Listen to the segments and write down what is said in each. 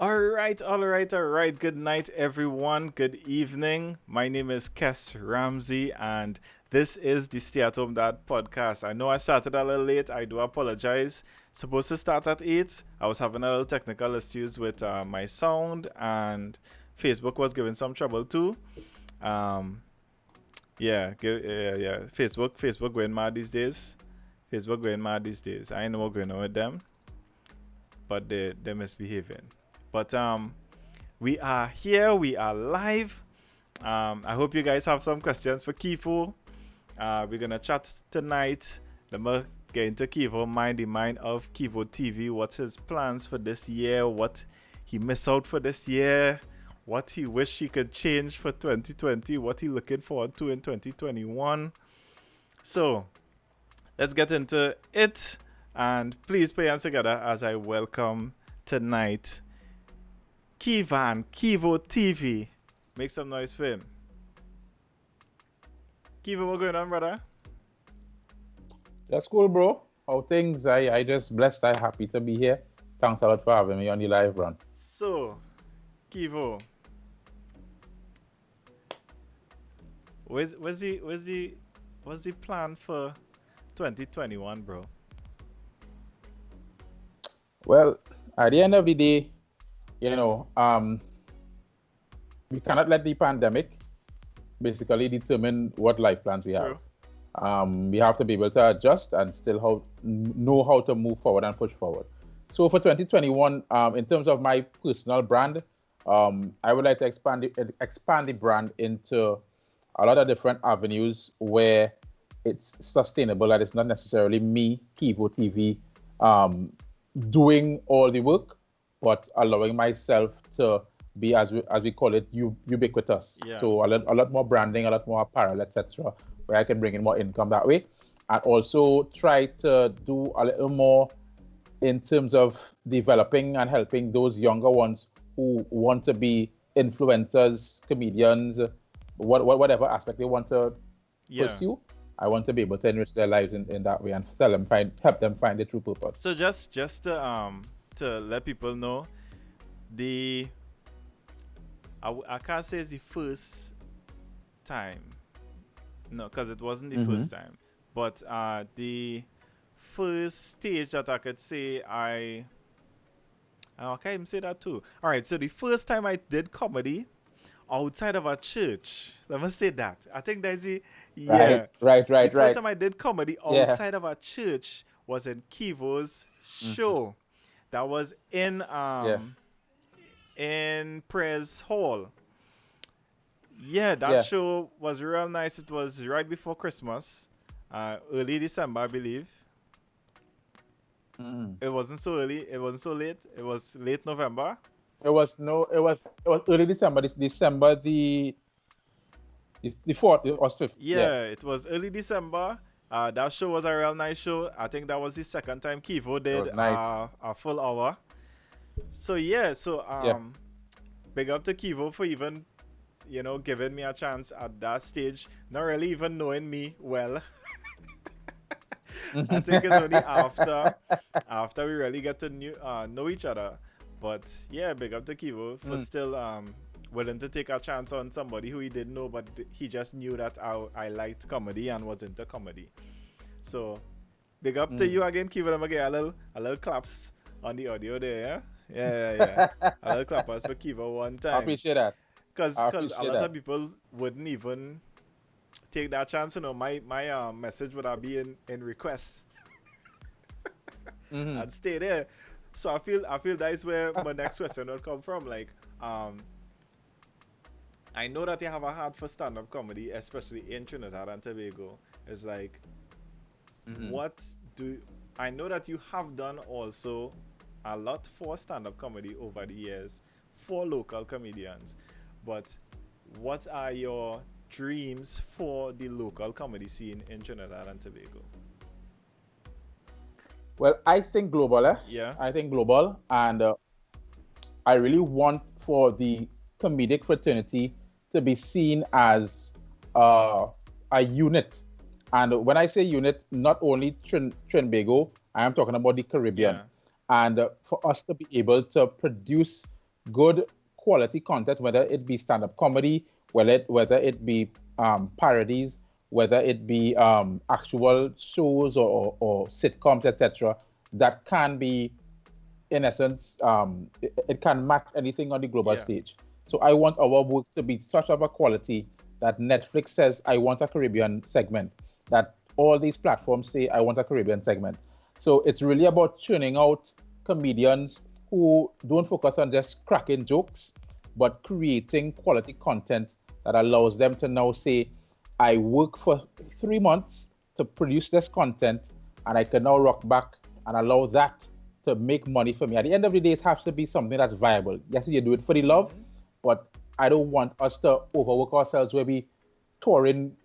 All right. Good night, everyone. Good evening. My name is Kes Ramsey, and this is the Stay at Home Dad podcast. I know I started a little late. I do apologize. Supposed to start at 8. I was having a little technical issues with my sound, and Facebook was giving some trouble too. Um, yeah. Facebook going mad these days. Facebook going mad these days. I ain't know what's going on with them, but they're misbehaving. But we are here. We are live. I hope you guys have some questions for Keevo. We're gonna chat tonight. Let me get into Keevo mind, the mind of KeevoTV. What's his plans for this year? What he missed out for this year? What he wish he could change for 2020? What he looking forward to in 2021? So let's get into it. And please put your hands together as I welcome tonight KeevoTV. Make some noise for him. Keevo, what's going on, brother? That's cool, bro. How things? I just blessed. I happy to be here. Thanks a lot for having me on the live run. So, Keevo, what's the plan for 2021, bro? Well, at the end of the day, we cannot let the pandemic basically determine what life plans we have. True. We have to be able to adjust and still know how to move forward and push forward. So for 2021, in terms of my personal brand, I would like to expand the brand into a lot of different avenues where it's sustainable and it's not necessarily me, KeevoTV, doing all the work, but allowing myself to be, as we call it, ubiquitous. Yeah. So a lot more branding, a lot more apparel, etc., where I can bring in more income that way, and also try to do a little more in terms of developing and helping those younger ones who want to be influencers, comedians, whatever aspect they want to pursue. I want to be able to enrich their lives in that way and help them find the true purpose. So just to let people know, I can't say it's the first time, no, because it wasn't the first time, but the first stage that I could say I can't even say that too. All right, so the first time I did comedy outside of a church, let me say that. I think that's the Right. The first time I did comedy outside of a church was in Keevo's show. That was in Press Hall. Yeah, that show was real nice. It was right before Christmas, early December, I believe. It wasn't so early. It wasn't so late. It was late November. It was early December. This December the 4th or 5th. Yeah, it was early December. That show was a real nice show. I think that was the second time Keevo did a full hour. So big up to Keevo for even, giving me a chance at that stage. Not really even knowing me well. I think it's only after we really get to know each other. But yeah, big up to Keevo for still willing to take a chance on somebody who he didn't know, but he just knew that I liked comedy and was into comedy. So big up to you again, Keevo. I'm gonna get a little claps on the audio there. Yeah. A little clappers for Keevo one time. I appreciate that. Because a lot of people wouldn't even take that chance. My message would have been in requests. I'd stay there. So I feel that is where my next question would come from. Like, I know that you have a heart for stand-up comedy, especially in Trinidad and Tobago. It's like, I know that you have done also a lot for stand-up comedy over the years for local comedians, but what are your dreams for the local comedy scene in Trinidad and Tobago? Well, I think global. Yeah. I think global, and I really want for the comedic fraternity to be seen as a unit. And when I say unit, not only Trinbago, I am talking about the Caribbean. Yeah. And for us to be able to produce good quality content, whether it be stand-up comedy, whether it be parodies, whether it be actual shows or sitcoms, etc., that can be, in essence, it can match anything on the global Yeah. stage. So I want our work to be such of a quality that Netflix says, I want a Caribbean segment, that all these platforms say, I want a Caribbean segment. So it's really about tuning out comedians who don't focus on just cracking jokes, but creating quality content that allows them to now say, I work for 3 months to produce this content, and I can now rock back and allow that to make money for me. At the end of the day, it has to be something that's viable. Yes, you do it for the love, but I don't want us to overwork ourselves where we touring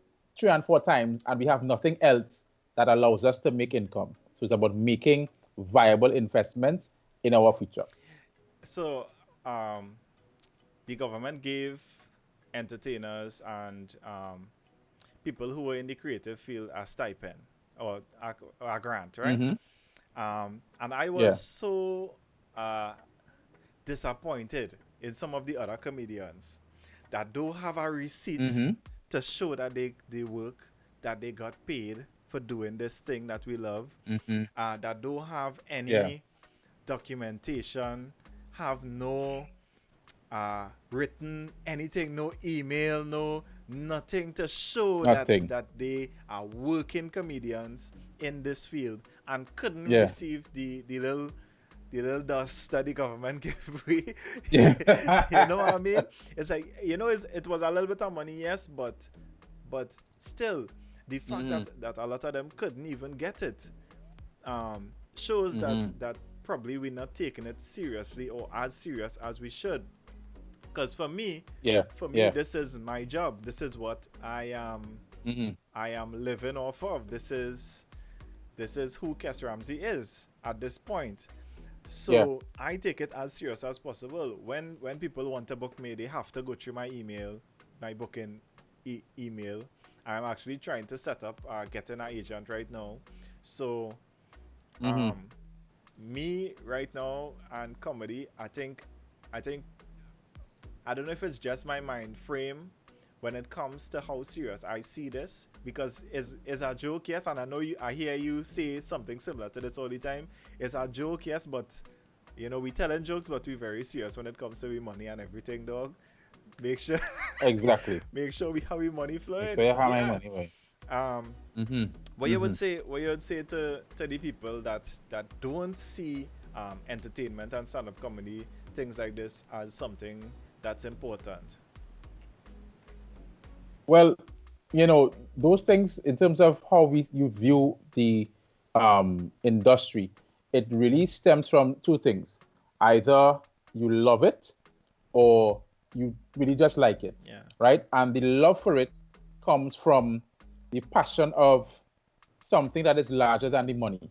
3 and 4 times and we have nothing else that allows us to make income. So it's about making viable investments in our future. So, the government gave entertainers and people who were in the creative field a stipend or a grant, right? Mm-hmm. And I was Yeah. so uh, disappointed in some of the other comedians that don't have a receipt Mm-hmm. to show that they work, that they got paid for doing this thing that we love, Mm-hmm. that don't have Yeah. any documentation, have no written anything, no email, no nothing to show that Nothing. they are working comedians in this field and couldn't Yeah. receive the little dust that the government gave me. Yeah. You know what I mean? It's like, it was a little bit of money, yes, but still, the fact Mm-hmm. that a lot of them couldn't even get it shows Mm-hmm. that probably we're not taking it seriously or as serious as we should. Because Yeah. for me, Yeah. this is my job. This is what Mm-hmm. I am living off of. This is who Kes Ramsey is at this point. Yeah. So I take it as serious as possible. When people want to book me, they have to go through my email, my booking email. I'm actually trying to set up getting an agent right now. So Mm-hmm. um, me right now and comedy, I think I don't know if it's just my mind frame when it comes to how serious I see this, because is a joke, yes, and I hear you say something similar to this all the time. It's a joke, yes, but we telling jokes, but we very serious when it comes to we money and everything, dog. Make sure Exactly. make sure we have we money That's flowing. where you have my Yeah. money, right? Um Mm-hmm. what you Mm-hmm. would say to the people that don't see entertainment and stand-up comedy, things like this, as something that's important. Well, those things in terms of how you view the industry, it really stems from two things. Either you love it or you really just like it, Yeah. right? And the love for it comes from the passion of something that is larger than the money.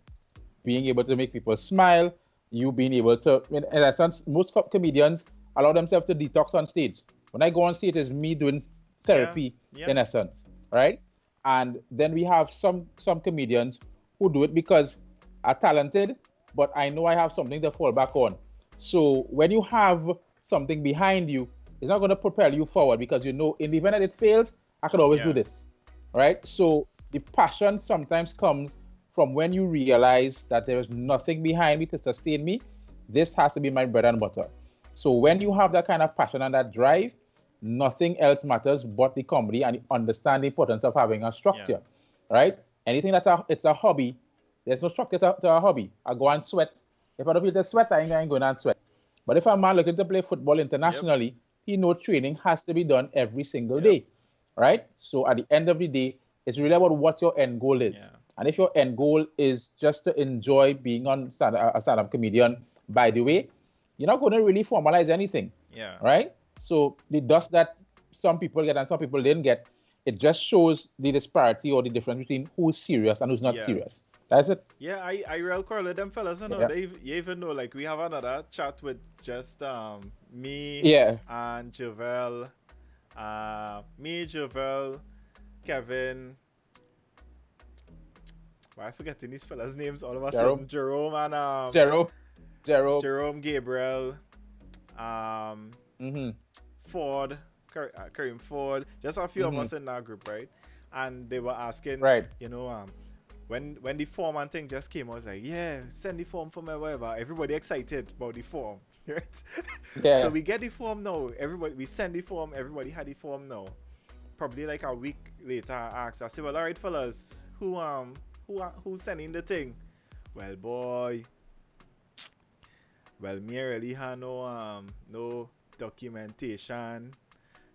Being able to make people smile, you being able to, in essence, most comedians allow themselves to detox on stage. When I go on stage, it's me doing Yeah. therapy, Yep. in essence, right? And then we have some comedians who do it because are talented, but I know I have something to fall back on. So when you have something behind you, it's not going to propel you forward because in the event that it fails, I could always do Yeah. this, right? So the passion sometimes comes from when you realize that there is nothing behind me to sustain me. This has to be my bread and butter. So when you have that kind of passion and that drive, nothing else matters but the comedy, and understand the importance of having a Yeah. structure, right? Anything it's a hobby, there's no structure to a hobby. I go and sweat. If I don't feel the sweat, I ain't going and sweat. But if a man looking to play football Yep. internationally, he know training has to be done every single Yep. day, right? So at the end of the day, it's really about what your end goal is. Yeah. And if your end goal is just to enjoy being a stand-up comedian, by the way, you're not going to really formalize anything, Yeah. right? So the dust that some people get and some people didn't get, it just shows the disparity or the difference between who's serious and who's not Yeah. serious. That's it. Yeah, I real correlate them fellas, Yeah. you even know, like, we have another chat with just me Yeah. and Javel, Kevin. Why I forgetting these fellas' names all of a Jerome. sudden? Jerome and Jerome. Jerome. Jerome Gabriel, um, Mm-hmm. Ford, Kareem Ford, just a few of Mm-hmm. us in that group, right? And they were asking, Right. you know, when the form and thing just came out, like, yeah, send the form for me, whatever. Everybody excited about the form, right? So Yeah. we get the form now. Everybody, we send the form. Everybody had the form now. Probably like a week later, I asked, I said, well, all right, fellas, who's sending the thing? Well, boy, well, me really had no documentation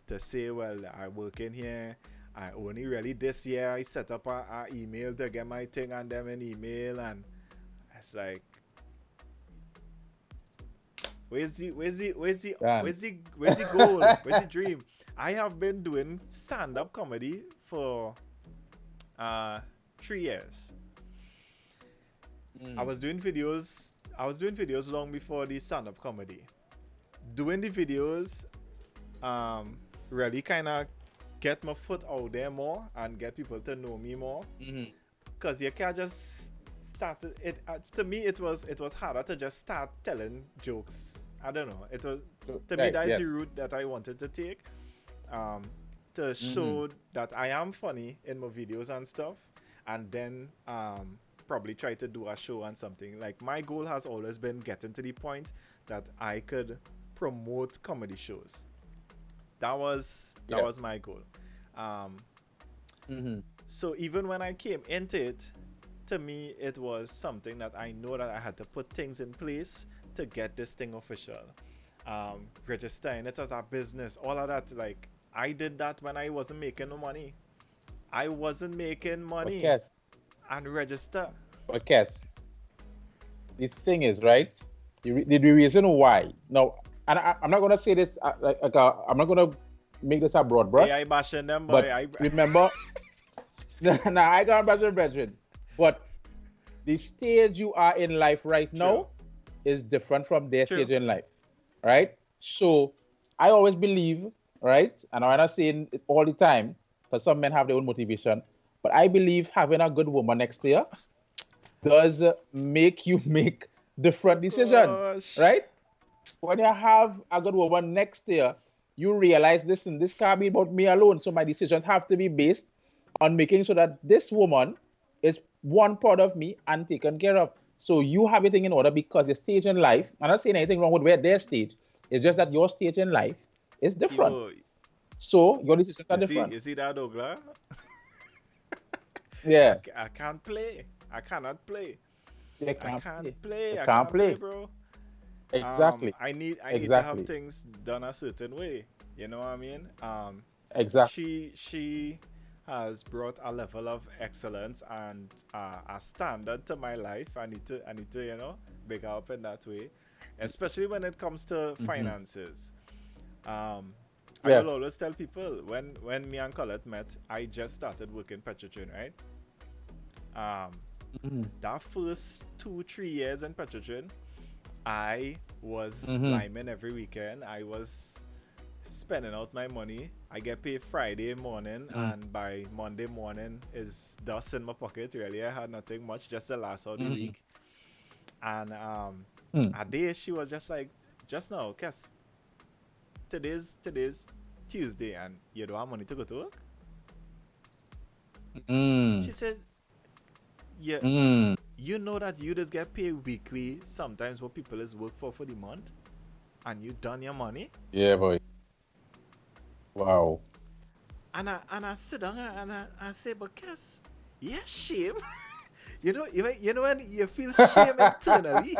to say, well, I work in here. I only really this year I set up a email to get my thing and them an email, and it's like, Damn. where's the goal? Where's the dream? I have been doing stand-up comedy for uh 3 years. I Mm. was doing videos. I was doing videos long before the stand-up comedy. Doing the videos, um, really kind of get my foot out there more and get people to know me more. Mm-hmm. Cause you can't just start it. To me, it was harder to just start telling jokes. I don't know. It was to me Right. that is the Yes. route that I wanted to take. Um, to Mm-hmm. show that I am funny in my videos and stuff, and then probably try to do a show and something. Like my goal has always been getting to the point that I could promote comedy shows. That Yeah. was my goal. Um, Mm-hmm. so even when I came into it, to me it was something that I know that I had to put things in place to get this thing official. Registering it as a business, all of that. Like I did that when I wasn't making no money. I wasn't making But money Kes, and register. but Kes, the thing is, right? The reason why now, and I'm not gonna say this I'm not gonna make this a broad brush, AI bashing them, boy. but remember, now I got brother brethren, but the stage you are in life right True, now is different from their true. stage in life, right? So I always believe, right, and I'm not saying it all the time because some men have their own motivation, but I believe having a good woman next to you does make you make different Oh decisions, gosh. right? When you have a good woman next to you, you realize, listen, this can't be about me alone. So my decisions have to be based on making sure that this woman is one part of me and taken care of. So you have everything in order because your stage in life, I'm not saying anything wrong with where their stage, it's just that your stage in life is different. Yo, So your decisions are different. you see that, Douglas? Yeah, I can't play. I cannot play. they I can't can't play. play. They I can't can't play, play. bro. Exactly. I need to have Exactly. things done a certain way. You know what I mean? Exactly. She has brought a level of excellence and a standard to my life. I need to big her up in that way, especially when it comes to Mm-hmm. finances. Um, I Yeah. will always tell people when me and Colette met, I just started working Petrotrin, right? Um, Mm-hmm. that first 2 3 years in Petrotrin, I was Mm-hmm. liming every weekend. I was spending out my money. I get paid Friday morning, and by Monday morning is dust in my pocket. Really, I had nothing much just to last out the Mm-hmm. week. And Mm-hmm. a day she was just like, just now, Kes, today's Tuesday, and you don't have money to go to work. She Mm. said, yeah, Mm. you know that you just get paid weekly. Sometimes what people is work for the month, and you done your money. Yeah, boy. Wow. And I sit down and I say, but Cass, yeah, shame. You know when you feel shame internally.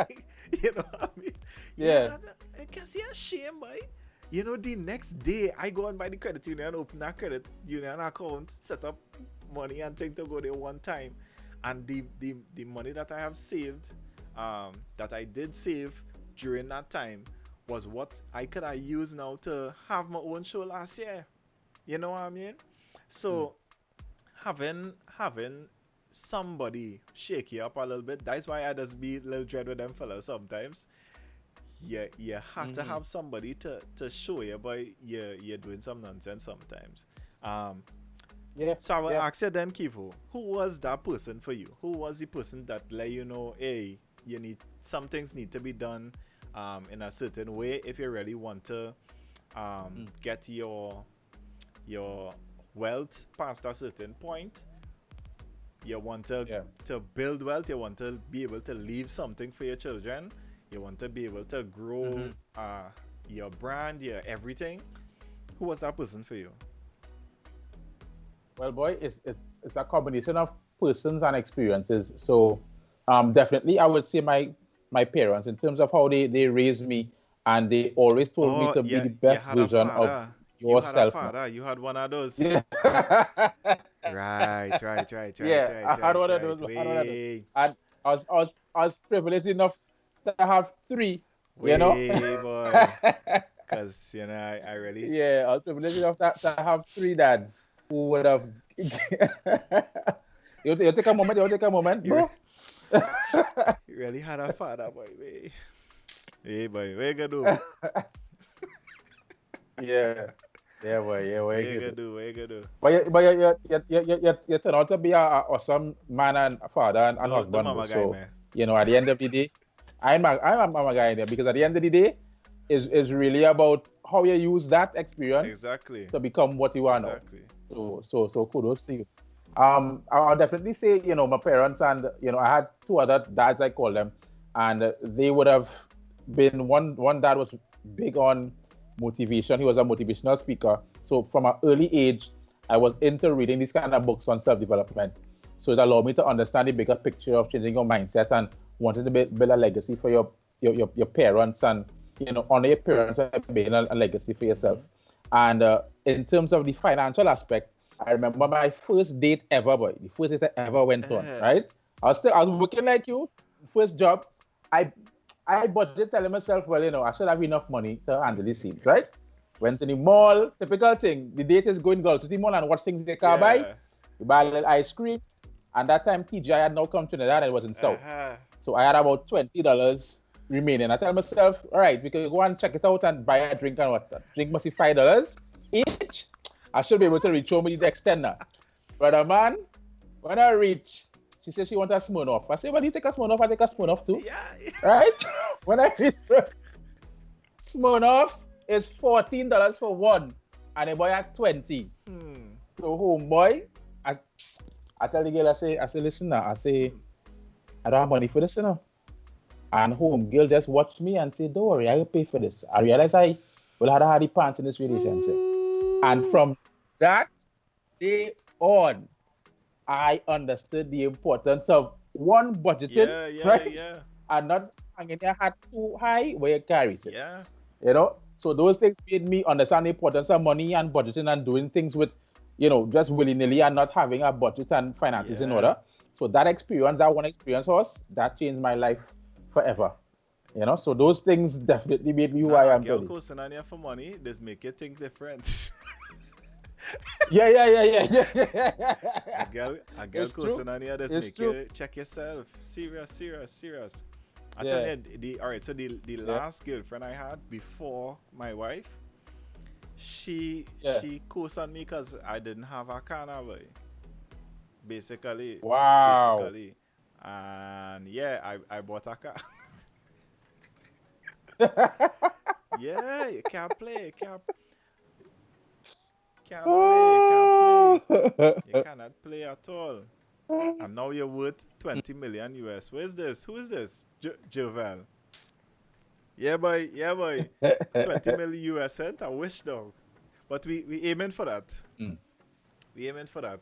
You know what I mean? Yeah. Yeah, Cass, yeah, shame, boy. You know, the next day I go on by the credit union, open that credit union account, set up money and think to go there one time. And the money that I have saved, that I did save during that time was what I could have used now to have my own show last year. You know what I mean? Mm. So having somebody shake you up a little bit. That's why I just be a little dread with them fellas sometimes. You have to Mm-hmm. have somebody to show you, but you're doing some nonsense sometimes. Um, Yeah. so I will Yeah. ask you then, Kivo, who was that person for you? Who was the person that let you know, hey, you need some things need to be done, in a certain way if you really want to get your wealth past a certain point. You want to build wealth. You want to be able to leave something for your children. You want to be able to grow your brand, your everything. Who was that person for you? Well, boy, it's a combination of persons and experiences. So, definitely, I would say my parents, in terms of how they raised me, and they always told me Oh, to be yeah, the you best had a version of father. You had a yourself. No? father. You had one of those. Yeah. Right, right, right, right, Yeah, right, I had right, one of right. those. I had one of those, Way, and I was privileged enough to have three. You know. way, boy. Because, I really. Yeah, I was privileged enough to have three dads who would have. You take a moment. You take a moment, You, re- bro. you really had a father, boy. Way. Hey, boy. What you gonna do? Yeah, yeah, boy. Yeah, What very you gonna good. do? What you gonna do? But you turn out to be a awesome man and a father and No, the husband, though. mama guy, So, man. at the end of the day, I'm a mama guy in there, because at the end of the day, is really about how you use that experience Exactly. to become what you are now. Exactly. So kudos to you. I'll definitely say, my parents, and I had two other dads, I call them, and they would have been, one dad was big on motivation. He was a motivational speaker. So from an early age, I was into reading these kind of books on self-development. So it allowed me to understand the bigger picture of changing your mindset and wanting to build a legacy for your parents, and honor your parents by building a legacy for yourself. And in terms of the financial aspect, I remember my first date ever, boy. The first date I ever went on, right? I was working like you, first job. I I budgeted, telling myself, well, I should have enough money to handle these scenes, right? Went to the mall, typical thing. The date is going girl to the mall and watch things they can buy. Yeah. You buy a little ice cream. And that time TGI had now come to Trinidad and it was in South. Uh-huh. So I had about $20 remaining. I tell myself, all right, we can go and check it out and buy a drink, and what? Drink must be $5 each. I should be able to reach home with the extender. Brother man, when I reach, she said she wants a Smirnoff. I said, well, you take a Smirnoff, I take a Smirnoff too. Yeah. Right? When I reach Smirnoff is $14 for one, and the boy at 20. So homeboy, I tell the girl, I say, listen now, I don't have money for this, And home girl just watched me and said, don't worry, I will pay for this. I realized I will have the pants in this relationship. And from that day on, I understood the importance of one budgeting, right? Yeah. And not hanging your hat too high where you carry it. Yeah. So those things made me understand the importance of money and budgeting and doing things with, just willy-nilly and not having a budget and finances in order. So that one experience was, that changed my life forever. So those things definitely made me who I am today. today. Coasting on you for money, this make you think different. Yeah. A girl coasting on you, this make you check yourself. Serious. I tell you, the last girlfriend I had before my wife, she coast on me because I didn't have a car now, boy. Basically. Wow. Basically. And yeah, I bought a car. Yeah, you can't play. You cannot play at all. And now you're worth 20 million US. Where's this? Who is this? Jovel. Yeah, boy. 20 million US cent. I wish, dog. But we aiming for that. We aiming for that.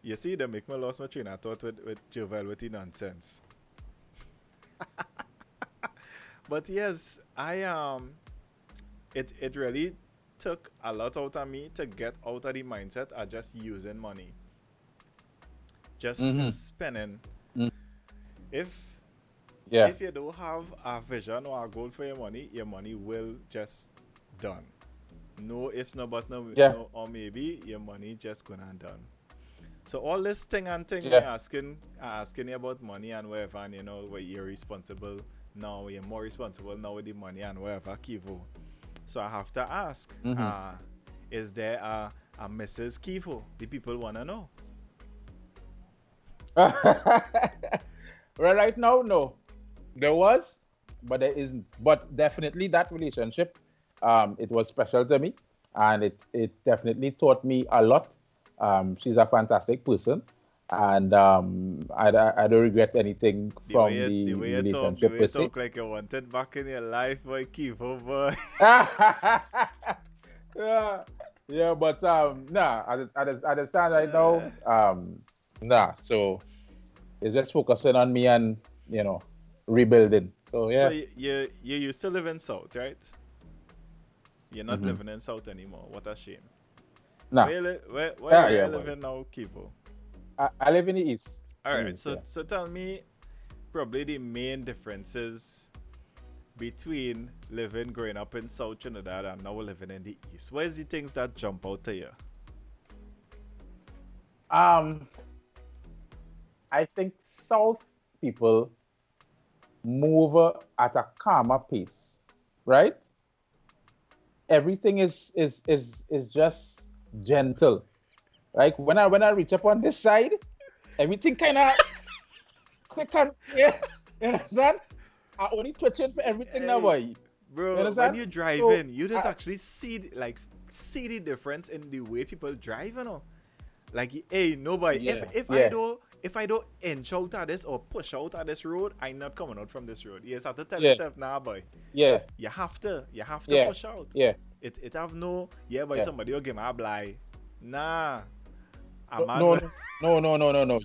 You see, they make me lost my train of thought with Jovel with the nonsense. But yes, it really took a lot out of me to get out of the mindset of just using money. Just spending. If you don't have a vision or a goal for your money will just done. No ifs, no buts, no, or maybe your money just gonna done. So all this thing you're asking you about money and whatever, and where you're responsible now, you're more responsible now with the money and whatever, Keevo. So I have to ask, is there a Mrs. Keevo? The people wanna know. Well, right now, no. There was, but there isn't. But definitely that relationship, it was special to me, and it definitely taught me a lot. She's a fantastic person, and I don't regret anything from The the way you talk, the relationship way you per se. talk like you wanted back in your life, boy, Keevo, boy. Yeah, yeah, but nah, at the stand right Uh, now, nah. So it's just focusing on me and rebuilding. So so yeah. you used to live in South, right? You're not Hmm. living in South anymore. What a shame. Nah. Yeah, Where yeah, you boy. living now, Keevo? I live in the east. All In the right. east, yeah. So tell me probably the main differences between living growing up in South Trinidad and now living in the East. What is the things that jump out to you? Um, I think South people move at a calmer pace, right? Everything is just gentle. Like when I reach up on this side, everything kind of quick and yeah. You understand? I only twitching for everything now, Hey, boy. You bro, when understand? you drive So in, you just actually see the difference in the way people drive, you know. Like, hey, nobody. yeah, If yeah, if I don't inch out of this or push out of this road, I'm not coming out from this road. You just have to tell yeah, yourself, nah, boy. yeah, You have to yeah, push out. yeah, It have no, yeah, boy, yeah. somebody will give me a blind. Nah, I'm No, mad. no, no, no, no, no, no.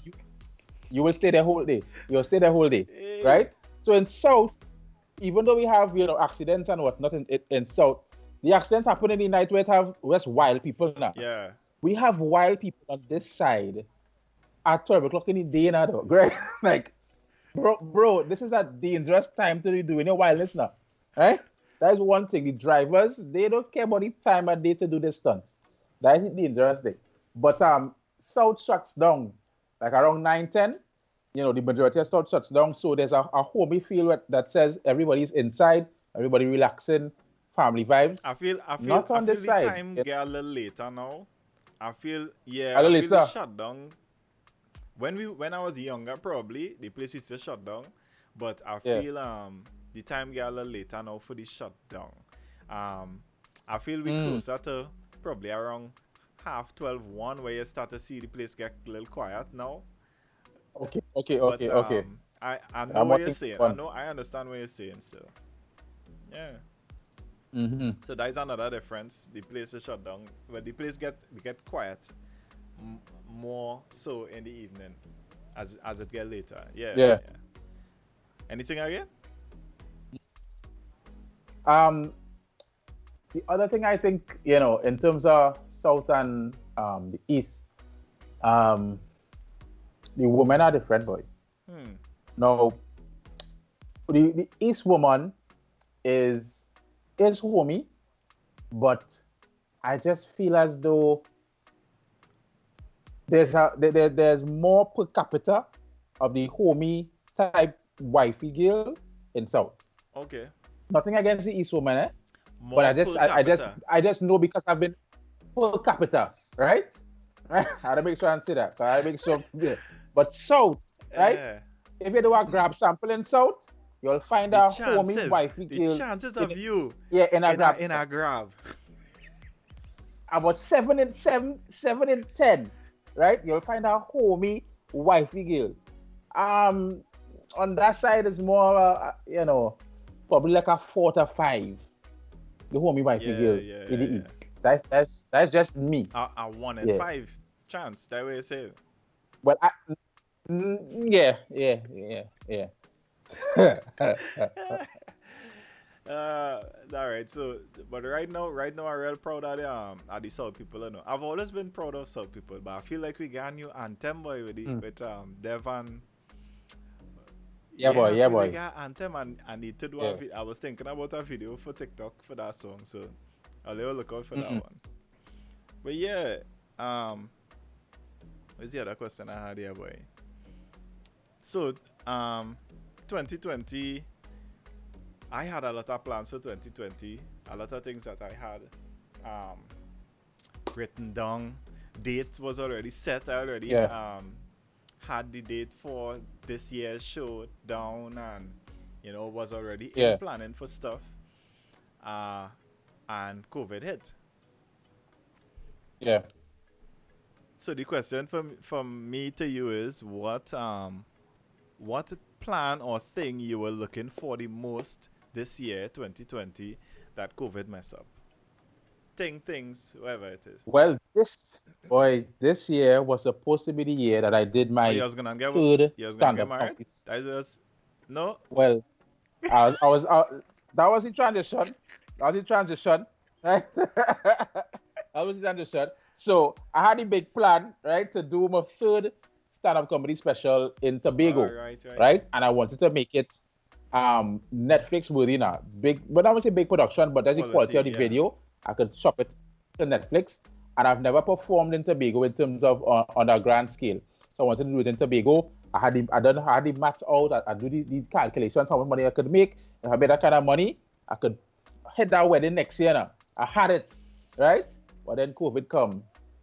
You will stay there whole day. You'll stay there whole day, Hey, right? So in South, even though we have accidents and whatnot in South, the accidents happen in the night where it have just wild people now. yeah. We have wild people on this side at 12 o'clock in the day now, though. Great. Like, bro, this is a dangerous time to be doing your wildness now. Right? That is one thing. The drivers, they don't care about the time of day to do the stunts. That is the dangerous thing. But South shuts down like around 9, 10. The majority of South shuts down. So there's a homey feel that says everybody's inside, everybody relaxing, family vibes. Not I on feel this the side. time get a little later now. A I little feel the later. shutdown. When I was younger, probably the place used to shut down, but I Yeah. feel the time get a little later now for the shutdown. Um, I feel we Mm. closer to probably around half 12, 1, where you start to see the place get a little quiet now. Okay, okay, But okay, okay. I know I'm what you're watching saying. one. I understand what you're saying still. Yeah. Mm-hmm. So that is another difference. The place is shut down, but the place get quiet more so in the evening as it get later. Yeah, Yeah. yeah. Anything again? Um, the other thing I think, in terms of South and the East, um, the women are different, boy. Hmm. Now, the East woman is homey, but I just feel as though there's more per capita of the homey type wifey girl in South. Okay. Nothing against the East woman, eh? But More per I just capita. I just know because I've been per capita, right? Right? I gotta make sure I say that. I gotta make sure. Yeah. But South, right? Yeah. If you do a grab sample in South, you'll find a homey wifey The girl chances in of you in a grab in a grab. about 7 in 10, right? You'll find a homey wifey girl. Um, on that side is more, probably like a 4 to 5. The homey wifey Yeah, girl yeah, in yeah, the yeah. East. That's just me. A one in Yeah. five chance. That way you say it. But yeah, yeah, yeah, yeah. All right. So, but right now, I'm real proud of the South people. You know, I've always been proud of South people, but I feel like we got a new anthem boy Mm. with Devon. Yeah, boy, Yeah, I yeah, feel we boy. got anthem and I need to do Yeah. I was thinking about a video for TikTok for that song, so I'll look out for that Mm-mm. one. But yeah, what's the other question I had here, boy? So, 2020, I had a lot of plans for 2020. A lot of things that I had um, written down. Date was already set. I already Yeah. had the date for this year's show down, and was already in Yeah. planning for stuff, uh, and COVID hit. Yeah. So the question from me to you is, what plan or thing you were looking for the most this year, 2020, that COVID mess up? Things, whatever it is. Well, this year was supposed to be the year that I did Oh, you my was gonna get third you was gonna get stand-up married? comedy. That was no. Well, I was that was the transition. That was the transition, right? That was the transition. So I had a big plan, right, to do my third stand-up comedy special in All Tobago, right, right. right? And I wanted to make it Netflix worthy now. Big, but I would say big production, but that's the quality Quality, of the yeah. video. I could shop it to Netflix. And I've never performed in Tobago in terms of on a grand scale. So I wanted to do it in Tobago. I had the maths out. I do the calculations, how much money I could make. If I made that kind of money, I could hit that wedding next year now. I had it, right? But then COVID come,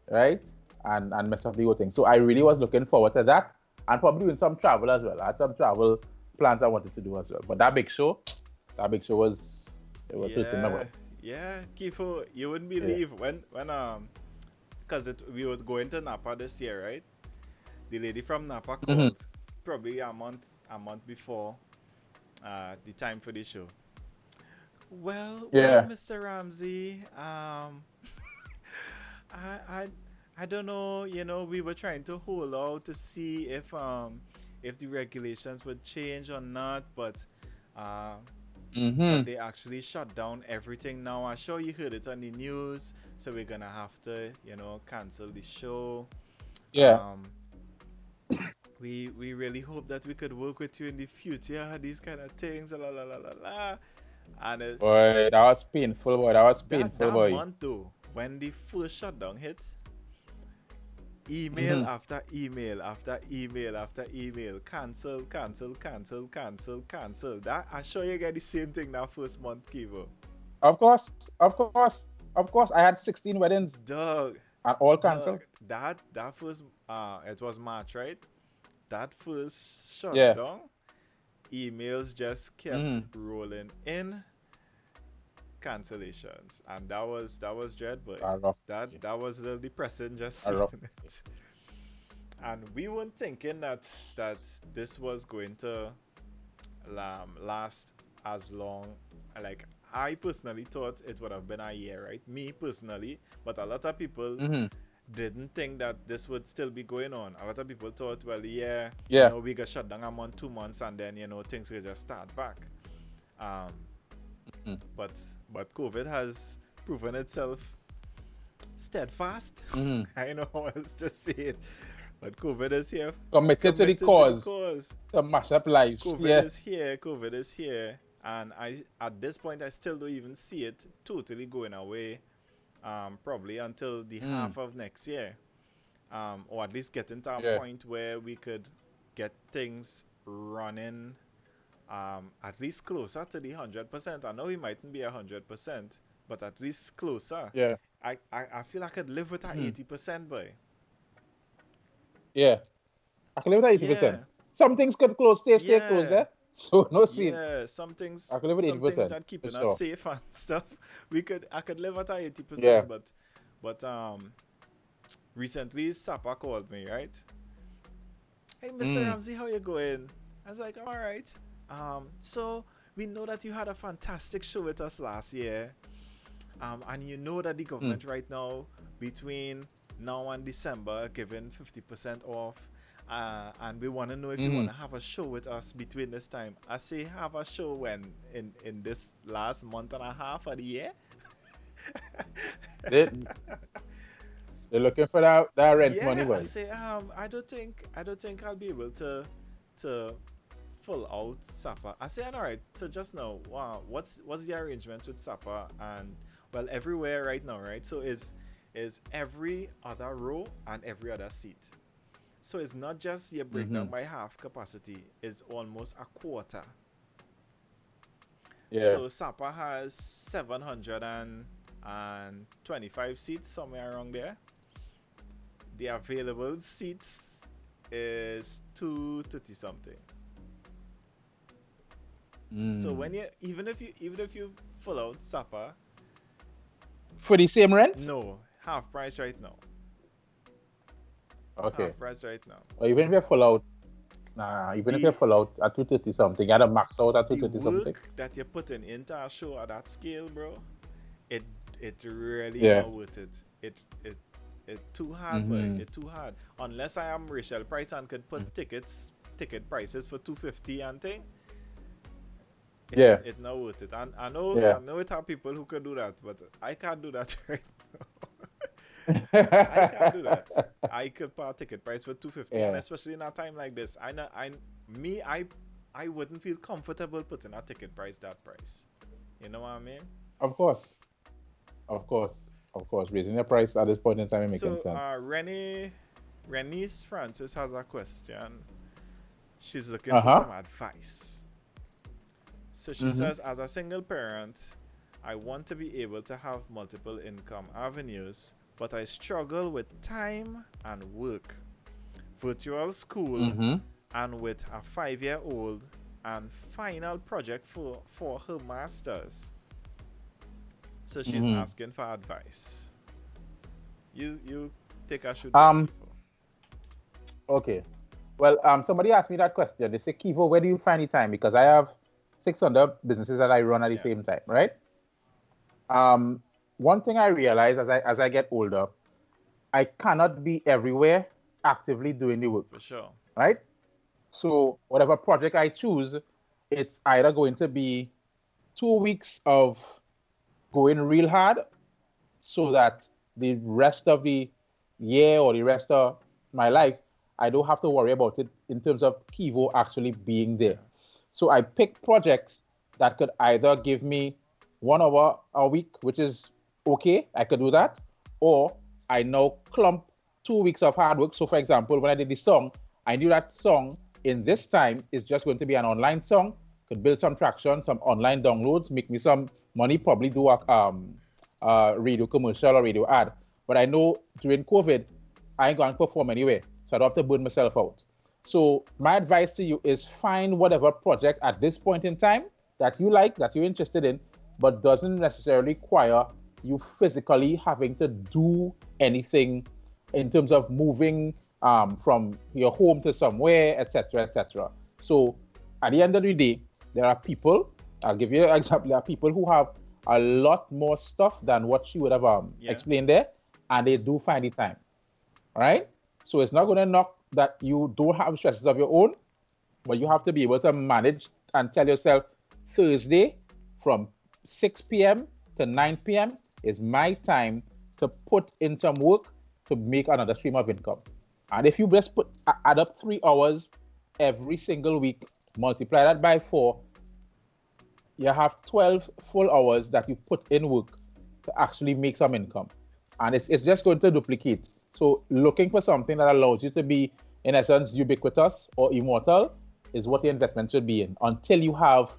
right? And mess up the whole thing. So I really was looking forward to that. And probably doing some travel as well. I had some travel plans I wanted to do as well. But that big show was hurting my Yeah, wife. yeah. Kifo, you wouldn't Yeah. believe when because we was going to Napa this year, right? The lady from Napa Mm-hmm. called probably a month before the time for the show. Well, Yeah. Mr. Ramsey, I I I don't know, we were trying to hold out to see if the regulations would change or not, uh but Mm-hmm. they actually shut down everything now. I'm sure you heard it on the news, so we're gonna have to, cancel the show. Yeah. Um we really hope that we could work with you in the future, these kind of things, la la la la la. And Boy, that was painful, boy. That was that painful, that boy. month though, when the first shutdown hit, email Mm-hmm. after email after email after email, cancel, cancel, cancel, cancel, cancel. That I sure you get the same thing that first month, Kivo. Of course, of course, of course. I had 16 weddings Dog, and all dog. canceled. That first it was March, right? That first Yeah. shutdown, emails just kept Mm-hmm. rolling in, cancellations, and that was dread, boy. A rough. Yeah. That was a little depressing just A seeing rough. it. And we weren't thinking that this was going to last as long. Like, I personally thought it would have been a year, right? Me personally, but a lot of people Mm-hmm. didn't think that this would still be going on. A lot of people thought, well, yeah, Yeah. we got shut down a month, 2 months, and then things will just start back. Um, Mm-hmm. but COVID has proven itself steadfast. Mm-hmm. I know how else to say it, but COVID is here, Committed to the committed to the cause cause. to mash up lives. COVID Yeah. is here. COVID is here, and at this point I still don't even see it totally going away. Probably until the Mm. half of next year, or at least getting to a Yeah. point where we could get things running, at least closer to the 100%. I know we mightn't be 100%, but at least closer. Yeah. I feel I could live with a Mm. 80%, boy. Yeah. I can live with 80%. Yeah, Some things could stay closed yeah, there. So no scene. yeah. I can live with Some things 80%. that For keeping us sure. safe and stuff. I could live at a Yeah. 80%, but recently Sapa called me, right? Hey, Mr. Mm. Ramsey, how you going? I was like, I'm all right. So we know that you had a fantastic show with us last year. And you know that the Mm. government right now, between now and December, giving 50% off. And we want to know if you want Mm. to have a show with us between this time. I say have a show when in this last month and a half of the year. They, they're looking for that rent money, Yeah, I boy. say I don't think I'll be able to full out Sapa. I say, all right. So just now, wow, what's the arrangement with Sapa? And well, everywhere right now, right? So is every other row and every other seat. So it's not just your Mm-hmm. breakdown by half capacity. It's almost a quarter. Yeah. So Sapa has 725 seats, somewhere around there. The available seats is 230 something. So Mm. when you even if you full out supper, For the same rent? no, half price right now. Okay. Half price right now. Or even if you're full out, nah, even if you're The full out at 230 something, you had a max out at the 230 something. work that you're putting into a show at that scale, bro, it it really Yeah. not worth it. It it too hard, boy. Mm-hmm. It too hard. Unless I am Rachel Price and could put ticket prices for 250 and thing, Yeah. it not worth it. And Yeah. I know it have people who could do that, but I can't do that right now. I can't do that. I could pay a ticket price for 250, and Yeah. especially in a time like this, I know me I wouldn't feel comfortable putting a ticket price that price. You know what I mean? Of course. Of course. Of course. Raising the price at this point in time is making So sense. Renice Francis has a question. She's looking for Uh-huh. some advice. So she Mm-hmm. says, as a single parent, I want to be able to have multiple income avenues, but I struggle with time and work, virtual school, Mm-hmm. and with a 5-year-old and final project for her master's. So she's Mm-hmm. asking for advice. You take a shoot there, Um, Kipo. okay. Well, somebody asked me that question. They say, Kivo, where do you find the time? Because I have 600 businesses that I run at the Yeah, same time, right? Um, One thing I realize as I get older, I cannot be everywhere actively doing the work, for sure. right? So whatever project I choose, it's either going to be 2 weeks of going real hard so that the rest of the year or the rest of my life, I don't have to worry about it in terms of Kivo actually being Yeah. there. So I pick projects that could either give me 1 hour a week, which is okay, I could do that, or I now clump 2 weeks of hard work. So, for example, when I did the song, I knew that song in this time is just going to be an online song, could build some traction, some online downloads, make me some money, probably do a radio commercial or radio ad. But I know during COVID, I ain't going to perform anyway. So I don't have to burn myself out. So my advice to you is find whatever project at this point in time that you like, that you're interested in, but doesn't necessarily require you physically having to do anything in terms of moving from your home to somewhere, etc., etc. So at the end of the day, there are people. I'll give you an example. There are people who have a lot more stuff than what she would have Yeah. explained there, and they do find the time. All right. So it's not going to knock that you don't have stresses of your own, but you have to be able to manage and tell yourself Thursday from 6 p.m. to 9 p.m. is my time to put in some work to make another stream of income. And if you just add up 3 hours every single week, multiply that by 4, you have 12 full hours that you put in work to actually make some income. And it's just going to duplicate. So looking for something that allows you to be, in essence, ubiquitous or immortal is what the investment should be in until you have,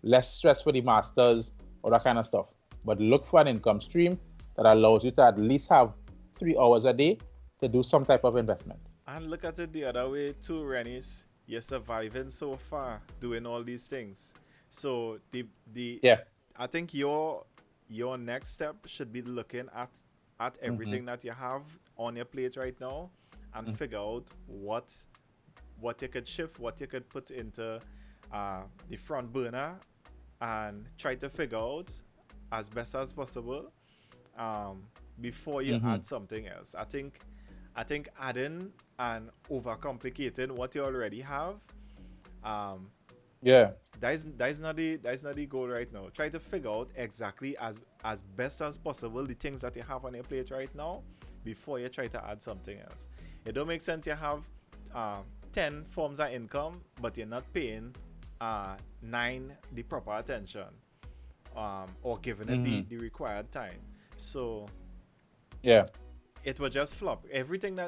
less stress for the masters or that kind of stuff. But look for an income stream that allows you to at least have 3 hours a day to do some type of investment. And look at it the other way too, Renis. You're surviving so far doing all these things. So the Yeah. I think your next step should be looking at Mm-hmm. everything that you have on your plate right now and figure out what you could shift, what you could put into the front burner and try to figure out as best as possible before you Mm-hmm. add something else. I think adding and overcomplicating what you already have, um, Yeah. that is not the goal right now. Try to figure out exactly as best as possible the things that you have on your plate right now before you try to add something else. It don't make sense you have 10 forms of income, but you're not paying 9 the proper attention or giving it Mm-hmm. the required time. So Yeah. it will just flop. Every type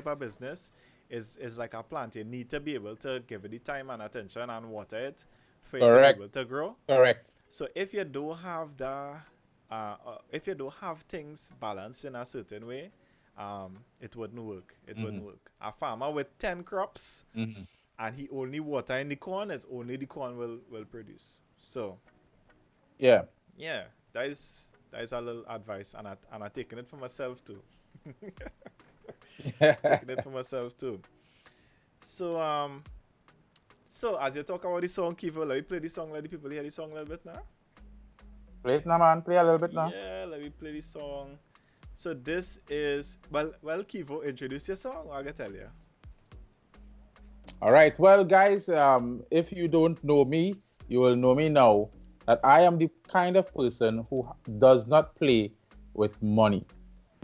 of business is like a plant. You need to be able to give it the time and attention and water it for it to be able Correct. to grow. Correct. So if you don't have if you don't have things balanced in a certain way, it wouldn't work. It Mm-hmm. wouldn't work. A farmer with 10 crops Mm-hmm. and he only water in the corn, as only the corn will produce. So Yeah. yeah, that is a little advice, and I taking it for myself too. Taking it for myself too. So so as you talk about the song, Keevo, let me play the song, let the people hear the song a little bit now. Play it now, man. Play a little bit now. Yeah, let me play the song. So this is well, Keevo, introduce your song. I gotta tell you. All right. Well, guys, if you don't know me, you will know me now. That I am the kind of person who does not play with money.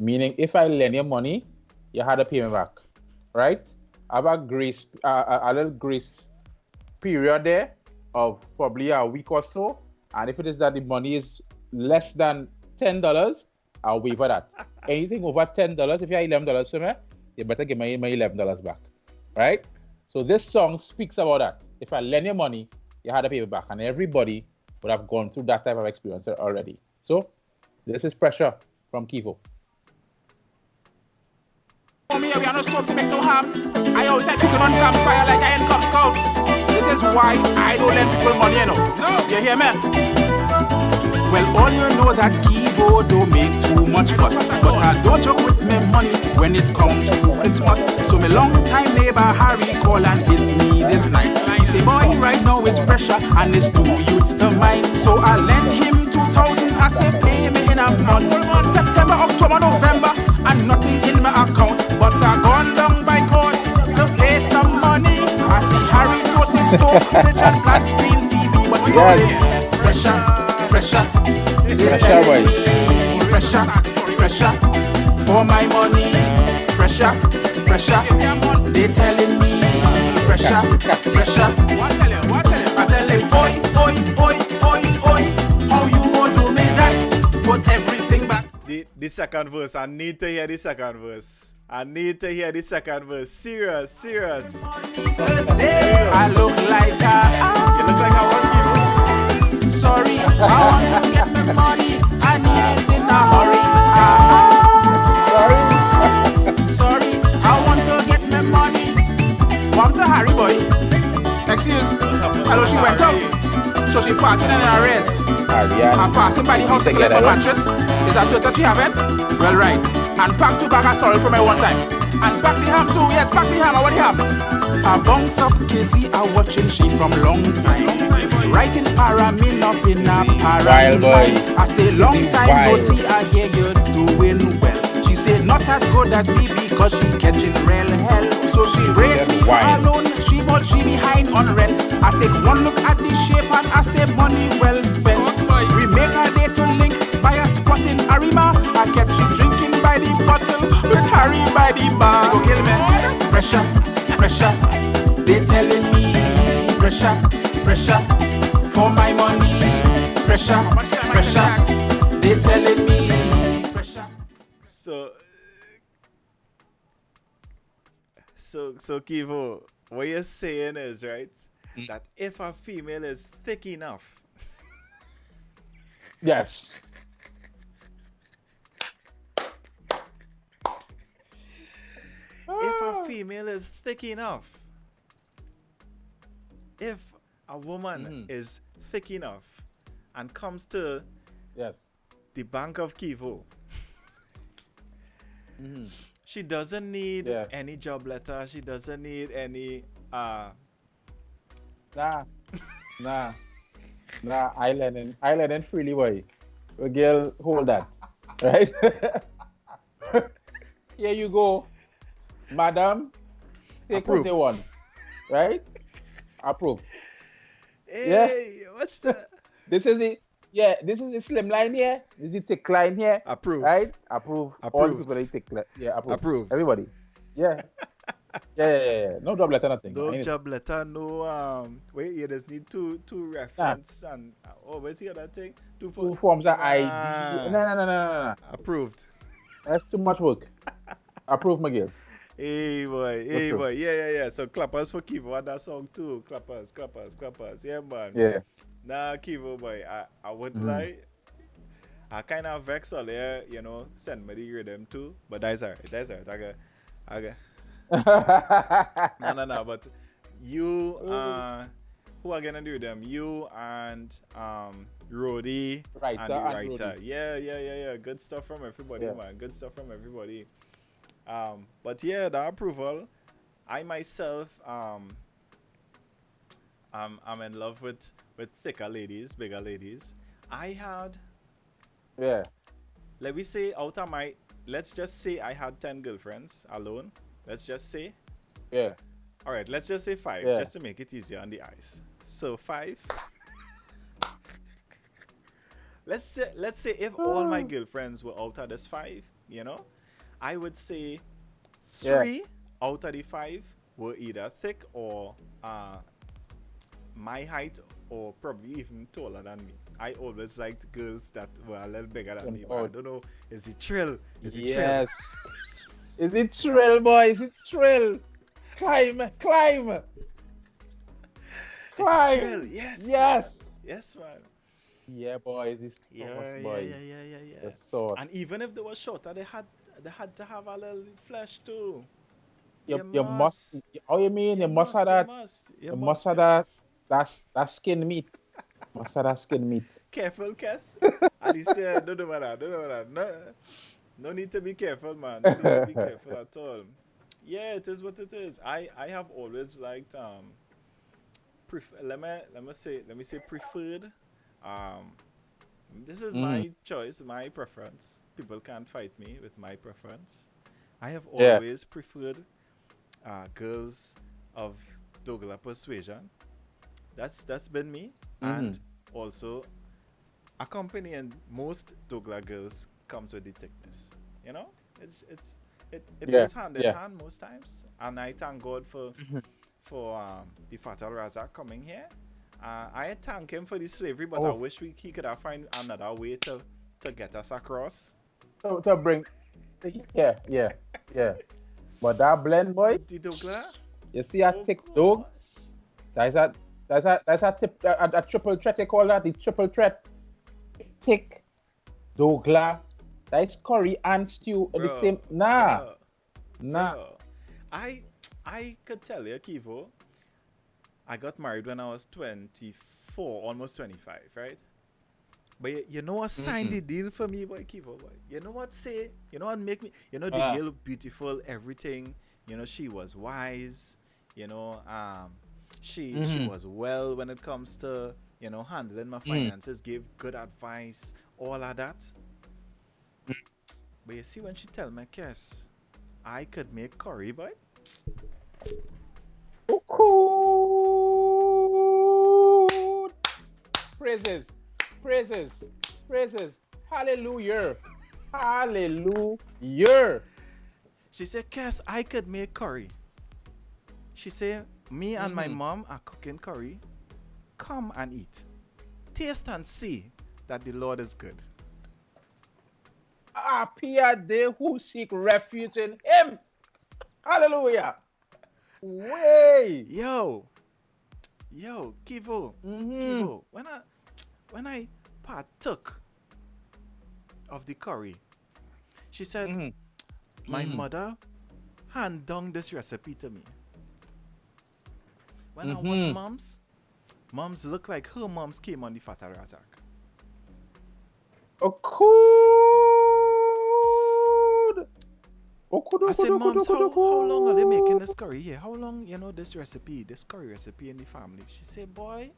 Meaning, if I lend you money, you had to pay me back, right? I have a little grace period there of probably a week or so. And if it is that the money is less than $10, I'll waive that. Anything over $10, if you have $11 for me, you better give me my $11 back, right? So this song speaks about that. If I lend you money, you had to pay me back, and everybody would have gone through that type of experience already. So this is Pressure from Keevo. Me, we are not supposed to make no harm. I outside cooking on campfire like I ain't Cub Scouts. This is why I don't lend people money, you know. No. You hear me? Well, all you know that Keevo don't make too much fuss. But I don't joke with me money when it comes to Christmas. So my long time neighbor Harry call and hit me this night. He say, boy, right now it's pressure and it's 2 youths to mine. So I lend him 2,000. I say, pay me in a month. September, October, November, and nothing in my account. But I gone down by court to pay some money. I see Harry toting stove, fridge and flat screen TV. But you know it, pressure, pressure. They telling me pressure, pressure for my money. Pressure, pressure. They telling me pressure, pressure. I tell you, oi, oi, oi, oi, oi. How you want to make that? Put everything back. The second verse. I need to hear the second verse. I need to hear the second verse. Serious, serious. Today I look like You look like a one sorry, I want to get my money. I need it in a hurry. Sorry, I want to get my money. Want to hurry, boy? Excuse. Hello, she went out. So she parking in her rest. I'm passing by the house to collect my mattress. Is that certain she haven't? Well, right. And pack 2 bags of sorry for me one time. And pack the ham too. Yes, pack the ham. I want the ham. I bounce up Kizzy. I watching she from long time. Writing para me up in a para. I say long time no see. I hear you doing well. She say not as good as me because she catching real hell. So she raised me for a loan. She behind on rent. I take one look at the shape and I say money well spent. We make a day to link by a spot in Arima. I catch you drinking by the bottle with Harry by the bar. Go kill me. Pressure, pressure. They telling me pressure, pressure for my money. Pressure, pressure. They telling me pressure. So Keevo, what you're saying is, right, that if a female is thick enough, Yes. if a female is thick enough, if a woman is thick enough and comes to Yes. the bank of Keevo, she doesn't need any job letter. She doesn't need any Nah. I learning freely, boy. A girl, hold that, right? Here you go, madam. Take what they want, right? Approve. Hey, what's that? This is the this is the slim line here. This is the thick line here. Approve. Right? Approve. All the people that thick line. Yeah, approve. Everybody. Yeah. Yeah. No job letter, nothing. No job letter, no wait, you just need two reference and where's the other thing? Two forms of ID. No. Approved. That's too much work. Approve, Miguel. Hey boy. Yeah. So clappers for Keevo on that song too. Clappers. Yeah, man. Yeah. Nah, Keevo boy, I would lie. I kind of vex all there, send me the rhythm too. But that's alright. I got. No, but You who are gonna do them? You and Rody Writer and the and writer. Rudy. Yeah. Good stuff from everybody, Yeah. man. Good stuff from everybody. But yeah, the approval. I myself I'm in love with thicker ladies, bigger ladies. I had, Yeah. let me say, out of my, let's just say I had 10 girlfriends alone. Let's just say. Yeah. All right, let's just say 5, Yeah. just to make it easier on the eyes. So 5. Let's say if all my girlfriends were out of this 5, I would say 3 out of the 5 were either thick or my height or probably even taller than me. I always liked girls that were a little bigger than me, but I don't know. Is it thrill? Is it thrill? Yes. Is it thrill, boy? Is it thrill? Climb. Is it thrill? Yes. Yes, man. Yeah, boy. This Thomas boy. Yeah. The sword. And even if they were shorter, they had to have a little flesh too. You must. Oh, you mean you must have that? You must have that. That's skin meat. Must have that skin meat. Careful, Cass. Alicia, don't know about that. No need to be careful, man. No need to be careful at all. Yeah, it is what it is. I have always liked let me say preferred. This is my choice, my preference. People can't fight me with my preference. I have always preferred girls of Douglas persuasion. That's been me. And also accompanying most Douglas girls comes with the thickness. It goes hand in hand most times. And I thank God for the Fatal Razak coming here. I thank him for the slavery, but I wish he could have find another way to get us across. To bring, yeah. But that blend, boy. The Douglas. You see a thick dog. That's a triple threat. They call that the triple threat. Thick Douglas. That is curry and stew at the same. Nah. I could tell you, Keevo. I got married when I was 24, almost 25, right? But you know what signed the deal for me, boy, Keevo, boy? You know what say? You know what make me? The girl beautiful, everything. She was wise. She was well when it comes to handling my finances, gave good advice, all of that. But you see, when she tell me, Cass, I could make curry, boy. Praises. Hallelujah. She said, Cass, I could make curry. She said, me and my mom are cooking curry. Come and eat. Taste and see that the Lord is good. Appear they who seek refuge in him. Hallelujah. Way. Yo, Keevo. Keevo, when I partook of the curry, she said, my mother hand down this recipe to me. When I watch moms look like her moms came on the Fatal Razak. I said, moms, how long are they making this curry here? How long, this curry recipe in the family? She said, boy,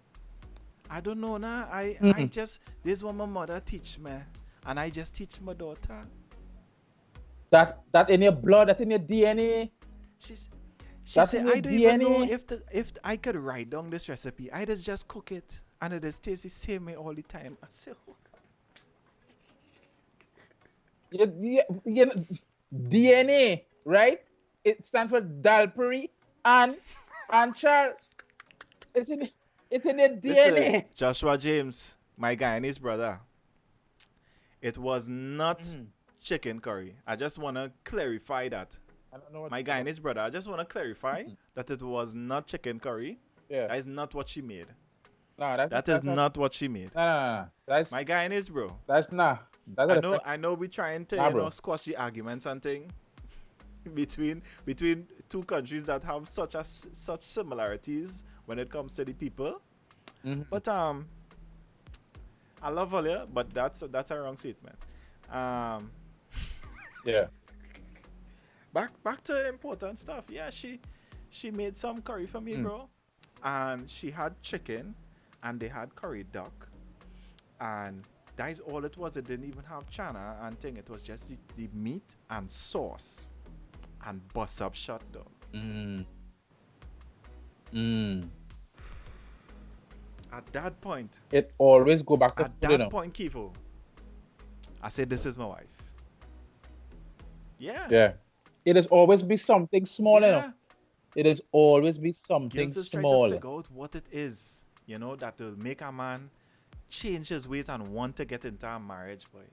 I don't know now. I just, this is what my mother teach me. And I just teach my daughter. That in your blood, that in your DNA. She said, I don't even know if I could write down this recipe. I just cook it. And it tastes the same way all the time. I said, DNA, right? It stands for Dalpuri and Char. It's in your DNA. Listen, Joshua James, my Guyanese brother. It was not chicken curry. I just want to clarify that. I don't know what my Guyanese brother, I just want to clarify that it was not chicken curry. Yeah. That is not what she made. No, that is not what she made. No. That's my Guyanese bro. That's not. I know we're trying to squash the arguments and thing. between two countries that have such similarities when it comes to the people. But I love Valia, but that's a wrong statement. Yeah. Back to important stuff. Yeah, she made some curry for me, bro. And she had chicken and they had curry duck. And that is all it was. It didn't even have chana and thing. It was just the meat and sauce and bust up shot dog. At that point, It always go back to at food, that you know. point, Keevo, I said, this is my wife. Yeah. Yeah. It has always be something small, you Yeah. know. It has always be something Girls is trying to small. figure out what it is, that will make a man change his ways and want to get into a marriage, boy.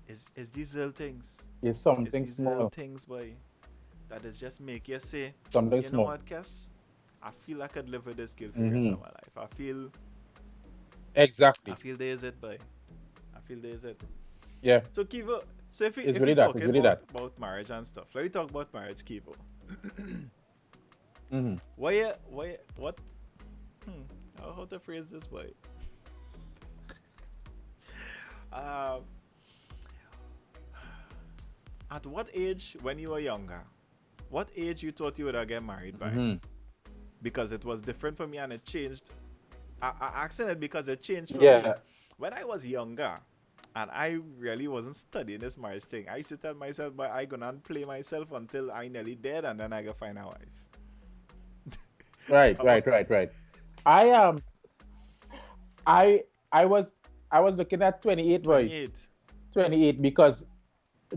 Is these little things. It's It's something these little small. things, boy, that is just make you say, Something you know small. what, Kes? I feel I could live with this girl for the rest of my life. I feel Exactly. there's it, boy. I feel there's it. Yeah. So Keevo, so if It's we really that. talking It's really that. about marriage and stuff, let me talk about marriage, Keevo. Mm-hmm. What? How to phrase this, boy? At what age, when you were younger, what age you thought you would get married by? Because it was different for me and it changed. I asking it because it changed for me. Yeah. When I was younger, and I really wasn't studying this marriage thing, I used to tell myself, but I gonna play myself until I nearly dead, and then I go find a wife. Right. I was looking at 28, boy. 28. 28, because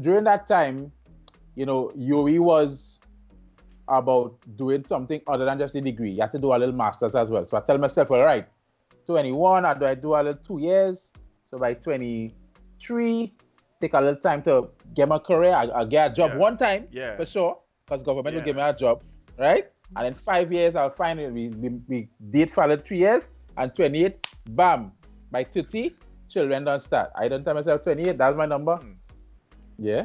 during that time, Yuri was about doing something other than just a degree. You have to do a little master's as well. So I tell myself, all right, 21, I do a little 2 years. So by 23, take a little time to get my career. I get a job one time, for sure, because government will give me a job, right? And in 5 years, I'll find it. We date for a little 3 years, and 28, bam, by 30, children don't start. I don't tell myself 28, that's my number. Yeah.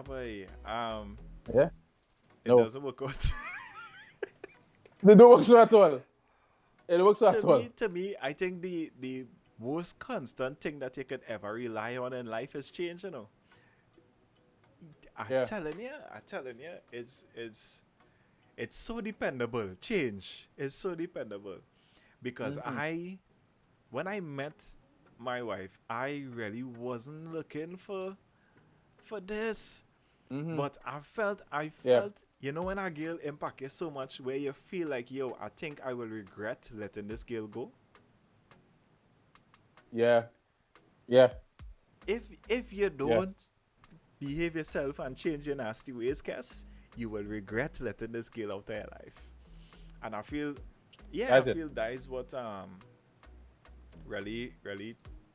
Boy. Yeah. It No. doesn't work out. They don't work so at all. It works so at all. To me, I think the most constant thing that you could ever rely on in life is change, I'm telling you, it's so dependable. Change is so dependable. Because when I met my wife, I really wasn't looking for this. But I felt, when a girl impact you so much where you feel like, yo, I think I will regret letting this girl go. Yeah. If you don't behave yourself and change your nasty ways, Cass, you will regret letting this girl out of your life. And I feel, that is what really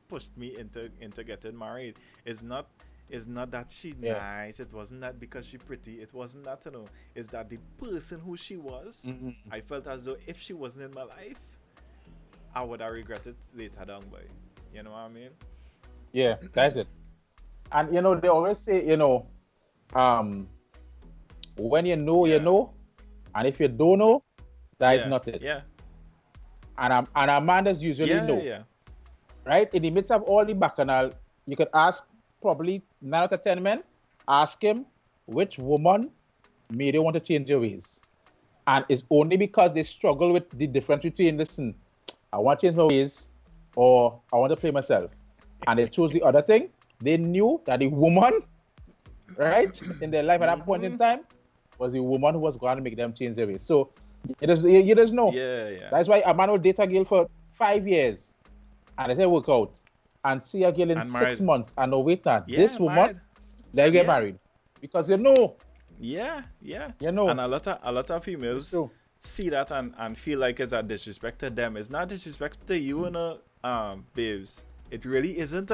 pushed me into getting married. It's not that she's nice. It wasn't that because she's pretty. It wasn't that, It's that the person who she was, I felt as though if she wasn't in my life, I would have regretted later down, boy. You know what I mean? Yeah, that's it. And they always say, when you know, you know, and if you don't know, that is not it. Yeah. And a man does usually know. Yeah. Right? In the midst of all the bacchanal, you could ask probably 9 out of 10 men, ask him which woman made you want to change your ways. And it's only because they struggle with the difference between, listen, I want to change my ways, or I want to play myself. And they chose the other thing. They knew that the woman, right, in their life at that point in time, was the woman who was going to make them change their ways. So you just know. Yeah. That's why a man will date a girl for 5 years, and it will work out. And see a girl in 6 months, and no, wait, this woman, they get married. Because you know. Yeah. You know. And a lot of females see that and feel like it's a disrespect to them. It's not disrespect to you, babes. It really isn't,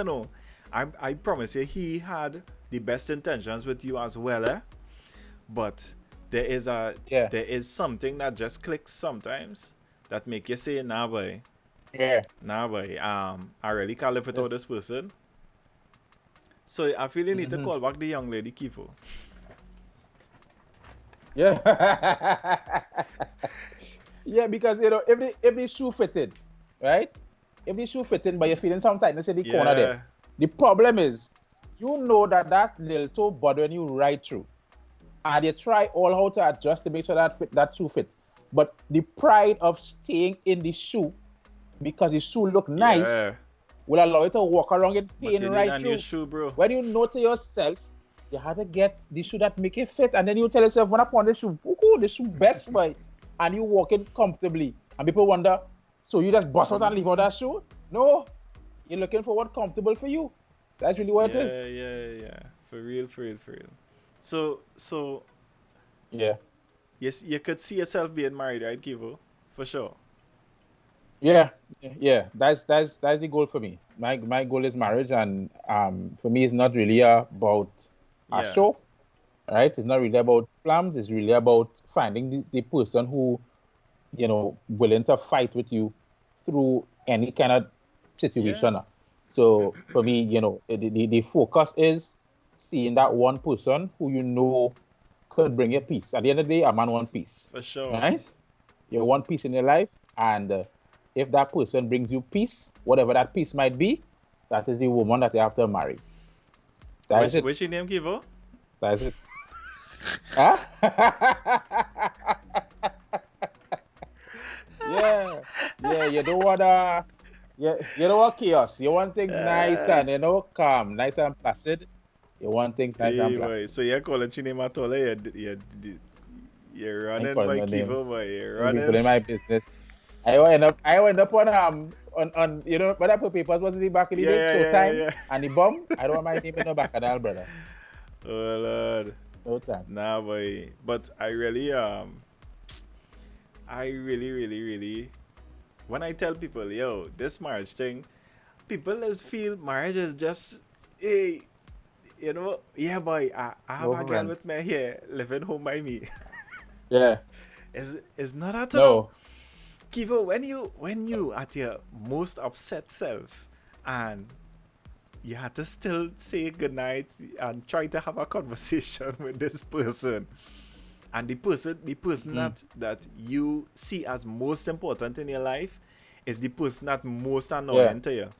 I promise you, he had the best intentions with you as well, But there is something that just clicks sometimes that make you say, nah, boy. Yeah. Nah, boy. I really can't live without this person. So I feel you need to call back the young lady, Keevo. Yeah. Yeah, because if the shoe fitted, right? If the shoe fitting, but you're feeling some tightness in the corner there. The problem is, you know that little toe bothering you right through. And you try all how to adjust to make sure that shoe fit. But the pride of staying in the shoe, because the shoe look nice, will allow you to walk around it pain right through. Shoe, bro. When you know to yourself, you have to get the shoe that make it fit, and then you tell yourself, when I put on the shoe, ooh, the shoe best boy, and you walk in comfortably, and people wonder, so you just bust out and leave out that shoe? No, you're looking for what's comfortable for you. That's really what it is. Yeah. For real. So. Yeah. Yes, you could see yourself being married, right, Keevo? For sure. Yeah. That's the goal for me. My goal is marriage, and for me, it's not really about a show, right? It's not really about plans. It's really about finding the person who, willing to fight with you through any kind of situation. Yeah. So for me, the focus is seeing that one person who could bring you peace. At the end of the day, a man wants peace. For sure. Right? You want peace in your life, and if that person brings you peace, whatever that peace might be, that is the woman that you have to marry. That's it. What's your name, Keevo? That's it. Huh? Yeah. You don't want chaos. You want things nice and calm, nice and placid. You want things nice and placid. So you're calling Chinema Tola, you're running by Keevo, boy. You're running. People in my business. I went up on but I put papers was in the back of the day, Showtime, and the bomb. I don't want my name in the back of that, brother. Oh Lord. No time. Nah, boy. But I really when I tell people, yo, this marriage thing, people just feel marriage is just boy, I have a girl with me here living home by me. Yeah. It's not at all. Keevo, when you at your most upset self and you had to still say goodnight and try to have a conversation with this person, and the person that you see as most important in your life is the person that most annoying to you.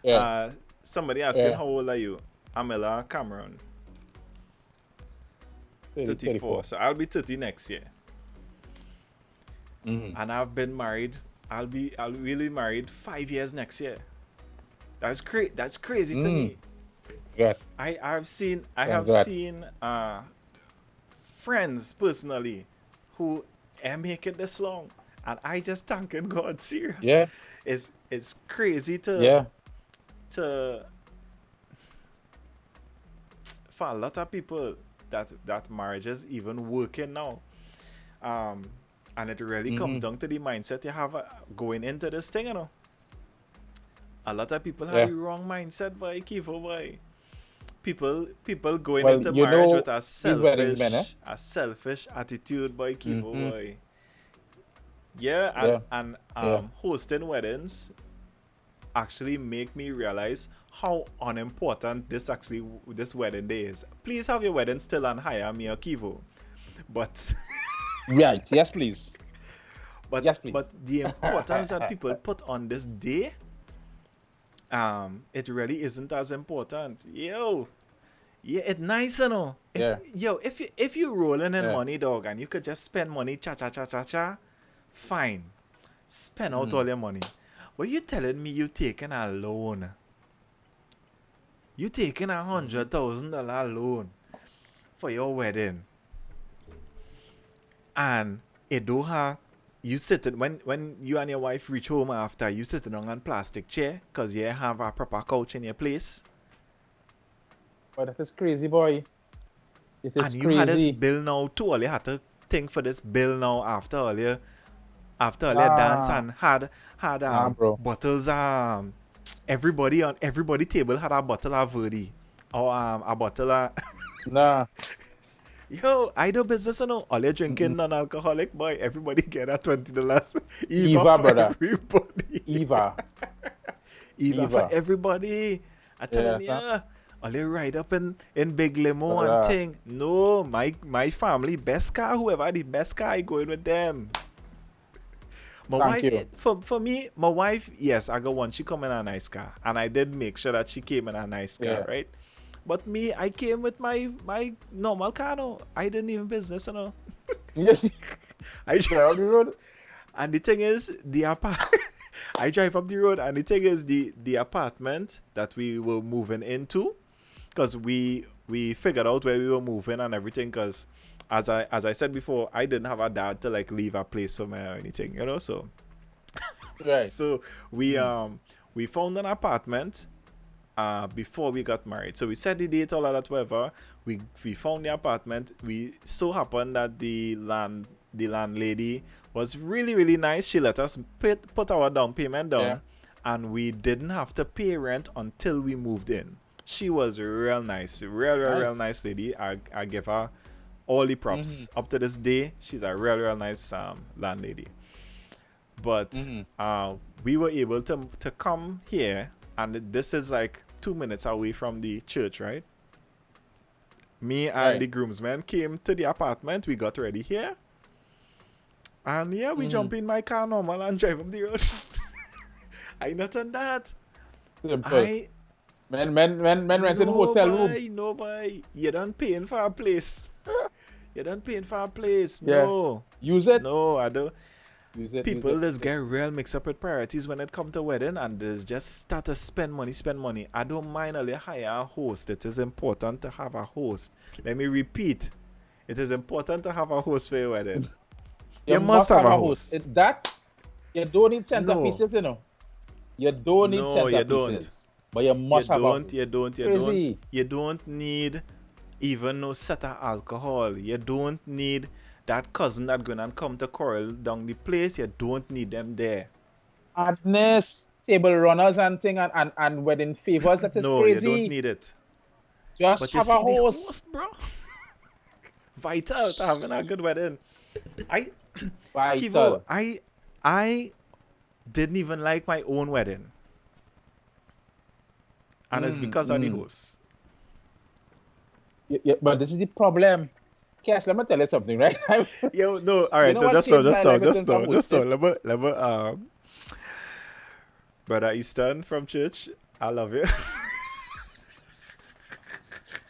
Yeah. Somebody asking how old are you? Amela Cameron. 34. So I'll be 30 next year. And I've been married. I'll be married 5 years next year. That's crazy to me. Yeah. I have seen friends personally who make it this long, and I just thanking God, serious. Yeah. It's crazy to for a lot of people that marriage is even working now. And it really comes down to the mindset you have going into this thing, A lot of people have the wrong mindset, boy, Keevo, boy. People going into marriage with a selfish attitude, boy, Keevo, boy. And hosting weddings actually make me realize how unimportant this wedding day is. Please have your wedding still and hire me or Keevo. But right, yes please. But the importance that people put on this day, it really isn't as important. It's nice, if you rolling in money, dog, and you could just spend money, cha, fine. Spend out all your money. But you telling me you taking a loan? You taking $100,000 loan for your wedding, and you sitting when you and your wife reach home after, you sitting on a plastic chair because you have a proper couch in your place. But that is crazy, boy. It is and you crazy. had this bill now too. All you had to think for this bill now after all your dance, and had bottles. Everybody table had a bottle of Verdi or a bottle of. Nah. Yo, I do business, all you're drinking non-alcoholic, boy. Everybody get a $20. Eva, brother. Everybody. Eva for everybody. I telling you, only ride up in big limo and thing. No, my family best car, whoever the best car, I going with them. My wife, for me, my wife, yes, I got one. She come in a nice car, and I did make sure that she came in a nice car, right? But me, I came with my normal car. No, I didn't even business, you know. I drive up the road, and the thing is, I drive up the road, and the thing is, the apartment that we were moving into, because we figured out where we were moving and everything, because as I said before, I didn't have a dad to like leave a place for me or anything, you know. So, so we found an apartment before we got married. So we set the date, all of that, whatever. We found the apartment. We so happened that the landlady was really, really nice. She let us put our down payment down, and we didn't have to pay rent until we moved in. She was real nice, real nice lady. I give her all the props. Up to this day, she's a real nice landlady. But we were able to come here, and this is like 2 minutes away from the church, right? Me and the groomsmen came to the apartment. We got ready here. And we jump in my car normal and drive up the road. I not on that. Men renting a hotel room. No, boy. You don't paying for a place. You don't paying for a place. No. Use it. No, I don't. People just get real mixed up with priorities when it comes to wedding, and they just start to spend money. I don't mind only hire a host. It is important to have a host. Let me repeat. It is important to have a host for your wedding. You must have a host. It's that you don't need centerpieces, you know. You don't need centerpieces. You don't. But you must have a host. You don't need even no set of alcohol. You don't need that cousin that going and come to quarrel down the place. You don't need them there. Madness, table runners and thing and wedding favors. That is crazy. No, you don't need it. Just have a host, bro. Vital to having a good wedding. Keevo, I didn't even like my own wedding. And it's because of the host. Yeah, but this is the problem. Cash, let me tell you something, right? No, all right, so just stop. Let me, Brother Easton from church, I love you.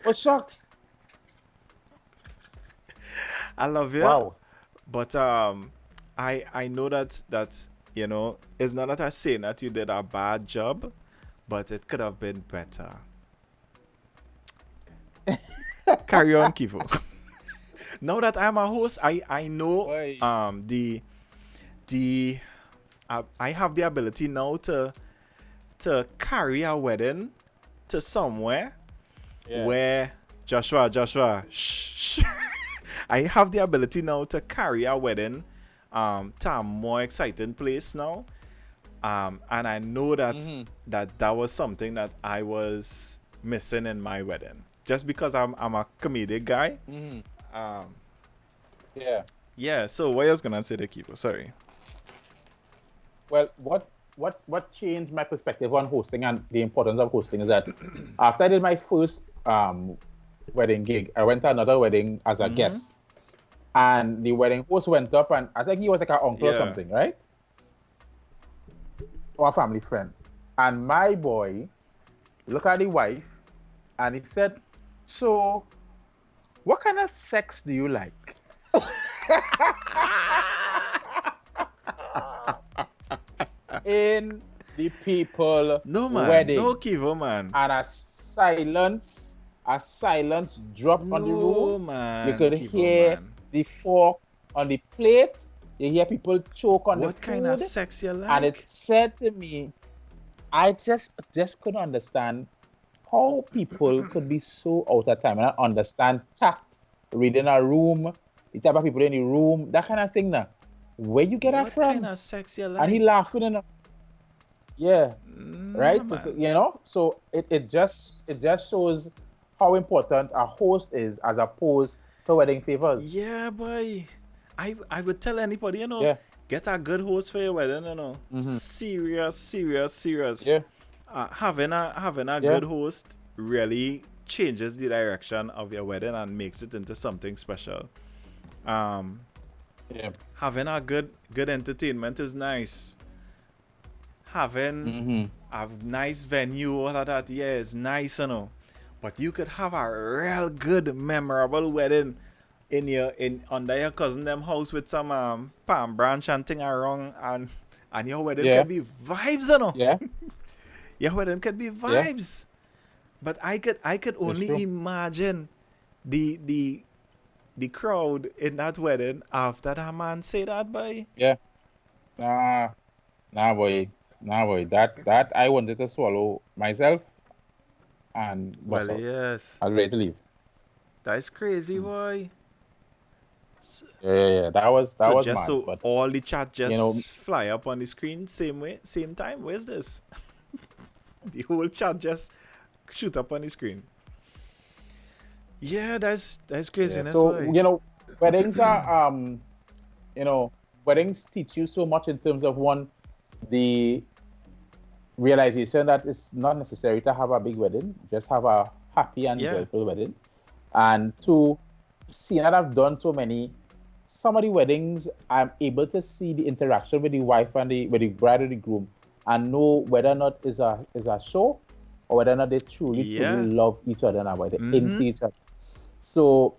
What's up? I love you. Wow. But I know that you know, it's not that I'm saying that you did a bad job, but it could have been better. Carry on, Keevo. Now that I'm a host, I know I have the ability now to carry a wedding to somewhere where Joshua, shh. I have the ability now to carry a wedding to a more exciting place now. And I know that that was something that I was missing in my wedding. Just because I'm a comedic guy. Yeah, so what else gonna say to Keevo? Sorry. Well, what changed my perspective on hosting and the importance of hosting is that after I did my first wedding gig, I went to another wedding as a guest. And the wedding host went up, and I think he was like an uncle or something, right? Or a family friend. And my boy looked at the wife and he said, "So, what kind of sex do you like?" In the people wedding. No, Keevo, man. And a silence dropped on the room. Man, you could hear the fork on the plate. You hear people choke on the food. What kind of sex you like? And it said to me, I just couldn't understand how people could be so out of time and not understand tact, reading a room, the type of people in the room, that kind of thing now. Where you get that from? What kind of sex you like? And he laughing and right? You know? So it just shows how important a host is as opposed to wedding favors. Yeah, boy. I would tell anybody, you know, get a good host for your wedding, you know. Serious. Yeah. having a Yeah. good host really changes the direction of your wedding and makes it into something special. Um, Yeah. having a good entertainment is nice. Having Mm-hmm. a nice venue, all of that, yeah, it's nice, you know. But you could have a real good, memorable wedding in under your cousin them house with some palm branch and thing around, and your wedding Yeah. could be vibes, you know. Yeah. Your wedding could be Yeah. vibes. But I could It's only true. imagine the crowd in that wedding after that man say that, boy. Yeah. Nah. Nah, boy. Nah, boy. That I wanted to swallow myself and bust Well, out. yes. I was ready to leave. That's crazy, Mm. boy. Yeah. That was So just mad. so But all the chat you know, just fly up on the screen same way, same time. Where's this? The whole chat just shoot up on the screen. Yeah, that's yeah. craziness, So boy. you know, weddings are you know, weddings teach you so much in terms of one, the realization that it's not necessary to have a big wedding, just have a happy and Yeah. joyful wedding. And two, seeing that I've done so many, some of the weddings, I'm able to see the interaction with the wife and with the bride or the groom, and know whether or not is a show, or whether or not they truly Yeah. love each other and whether they're Mhm. into each other. So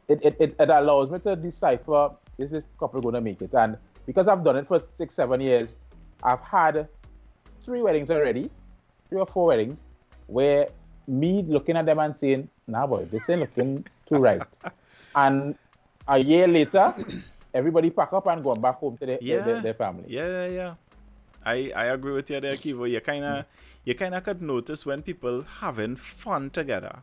it allows me to decipher, is this couple going to make it? And because I've done it for 6-7 years, I've had 3 weddings already, 3 or 4 weddings, where me looking at them and saying, nah boy, this ain't looking too right. And a year later, everybody pack up and go back home to their family. Yeah. I agree with you there, Keevo. You kinda could notice when people having fun together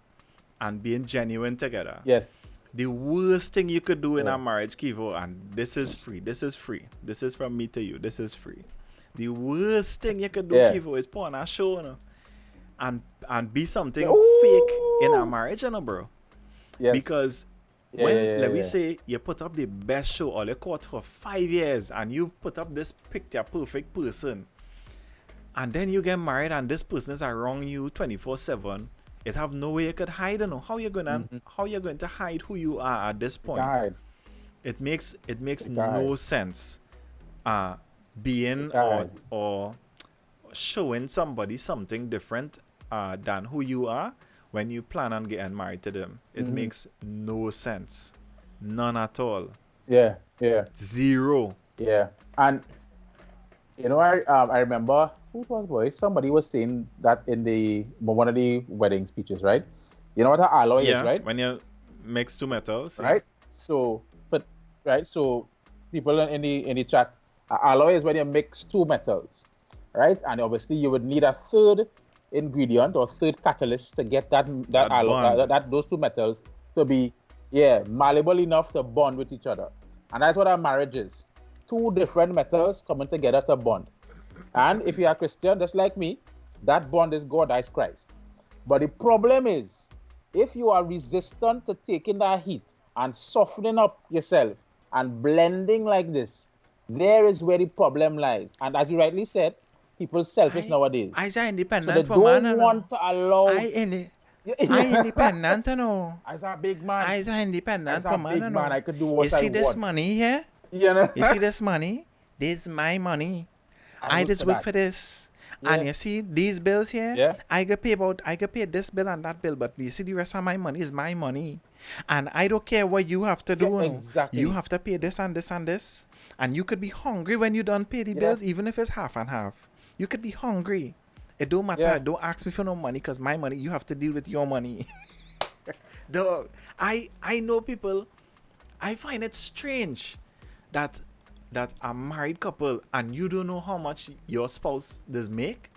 and being genuine together. Yes. The worst thing you could do in Yeah. a marriage, Keevo, and this is free. This is free. This is from me to you. This is free. The worst thing you could do, Yeah. Keevo, is put on a show, you know, and be something Ooh. fake in a marriage, you know, bro. Yes. Because Yeah, when, yeah, let me yeah. say, you put up the best show all you caught for 5 years and you put up this picture perfect person, and then you get married and this person is around you 24/7, it have no way you could hide, you know. How you going to hide who you are at this point? God. It makes It no died. sense being It died. or showing somebody something different than who you are when you plan on getting married to them. It makes no sense. None at all. Yeah. Zero. Yeah. And you know, I remember, who it was, boy? Somebody was saying that in one of the wedding speeches, right? You know what an alloy is, right? When you mix two metals. Right. So, so people in the chat, alloy is when you mix 2 metals, right? And obviously you would need a third ingredient or third catalyst to get that alloy, bond. those 2 metals to be malleable enough to bond with each other. And that's what a marriage is. 2 different metals coming together to bond. And if you are Christian, just like me, that bond is God as Christ. But the problem is, if you are resistant to taking that heat and softening up yourself and blending like this, there is where the problem lies. And as you rightly said, people selfish nowadays. I So independent they don't want to allow. I independent, you know. As a big man. I independent As a man, big you man, know. I could do what You I see this want. money here? You know? You see this money? This is my money. I look just for work that. for this. Yeah. And you see these bills here? Yeah. I get pay this bill and that bill, but you see the rest of my money is my money. And I don't care what you have to do. Yeah, you know. exactly. You have to pay this and this and this. And you could be hungry when you don't pay the bills, even if it's half and half. You could be hungry. It don't matter. Yeah. Don't ask me for no money because my money, you have to deal with your money. Dog, I know people. I find it strange that a married couple and you don't know how much your spouse does make.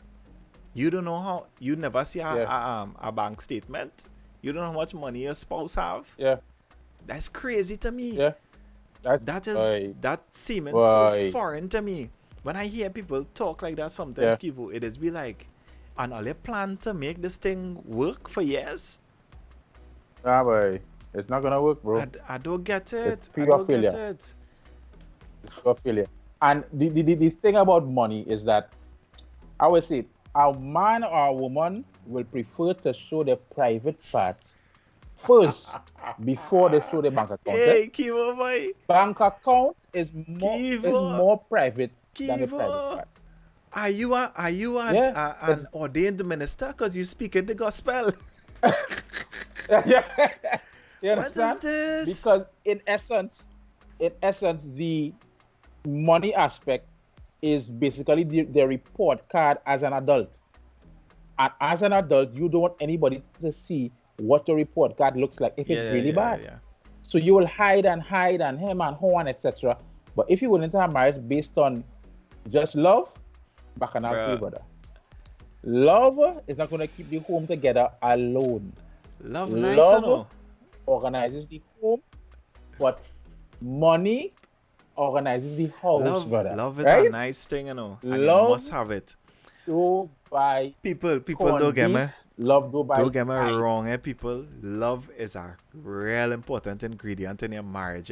You don't know how. You never see a bank statement. You don't know how much money your spouse have. Yeah. That's crazy to me. Yeah. That seems so foreign to me. When I hear people talk like that sometimes, Kivo, it is be like, and all they plan to make this thing work for years. Nah, boy. It's not gonna work, bro. I don't get it. It's pure failure. It's pure failure. And the thing about money is that, I always say, a man or a woman will prefer to show their private parts first before they show their bank account. Hey, Keevo boy. Bank account is Keevo. more private than the private Keevo. part. Are you Yeah, an ordained minister? Because you speak in the gospel. yeah. You What is understand? this? Because in essence, the money aspect is basically the report card as an adult. And as an adult, you don't want anybody to see what your report card looks like if it's really bad. Yeah. So you will hide and him and her and etc. But if you will enter a marriage based on just love, bacchanal for you, brother. Love is not going to keep the home together alone. Love nice, you know. Organizes the home, but money organizes the house, brother. Love is right? a nice thing, you know, and love you must have it. Do buy people don't get me. Love do buy. Don't get me wrong, people. Love is a real important ingredient in your marriage,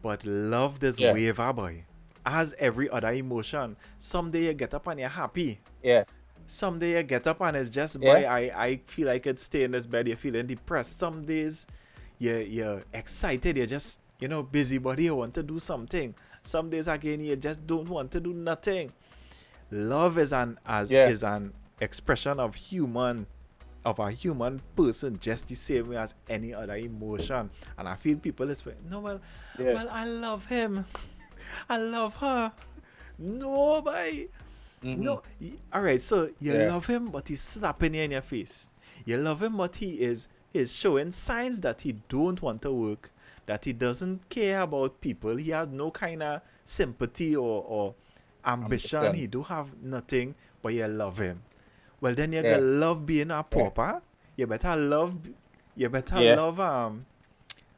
But love does waver, boy. As every other emotion, someday you get up and you're happy. Yeah. Someday you get up and it's just, boy, I feel I could stay in this bed. You're feeling depressed. Some days you're excited. You're just, busybody. You want to do something. Some days again, you just don't want to do nothing. Love is an expression of a human person, just the same way as any other emotion. And I feel people is well, I love him. I love her. No, boy. No. All right, so you love him, but he's slapping you in your face. You love him, but he is showing signs that he don't want to work, that he doesn't care about people. He has no kind of sympathy or ambition. He do have nothing, but you love him. Well, then you gotta love being a pauper. You better love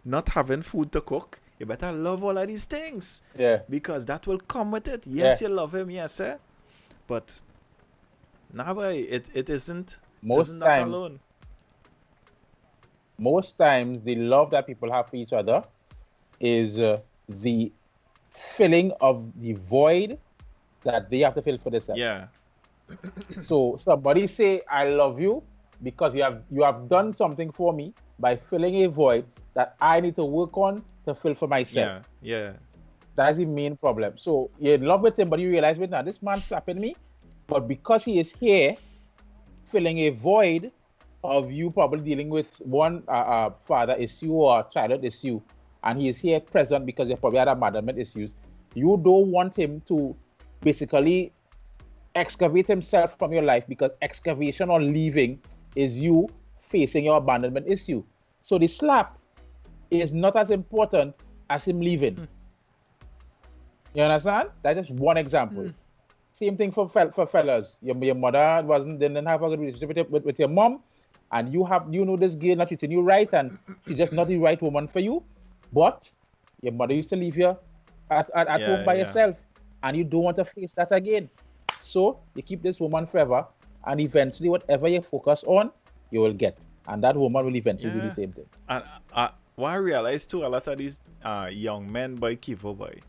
not having food to cook. You better love all of these things. Yeah. Because that will come with it. Yes, you love him, yes, sir. But nah, boy, it isn't. Most isn't times, that alone. Most times, the love that people have for each other is the filling of the void that they have to fill for themselves. Yeah. So somebody say, "I love you," because you have done something for me by filling a void that I need to work on to fill for myself. Yeah. That's the main problem. So you're in love with him, but you realize, wait, now this man's slapping me, but because he is here, filling a void of you probably dealing with one father issue or childhood issue, and he is here present because you probably had abandonment issues. You don't want him to basically excavate himself from your life, because excavation or leaving is you facing your abandonment issue. So the slap is not as important as him leaving. You understand? That's just one example. Same thing for fellas. Your mother didn't have a good relationship with your mom, and you know this girl not treating you right, and she's just not the right woman for you. But your mother used to leave you at home by yourself, and you don't want to face that again. So you keep this woman forever, and eventually whatever you focus on, you will get. And that woman will eventually do the same thing. And what I realize too, a lot of these young men, boy, Keevo boy,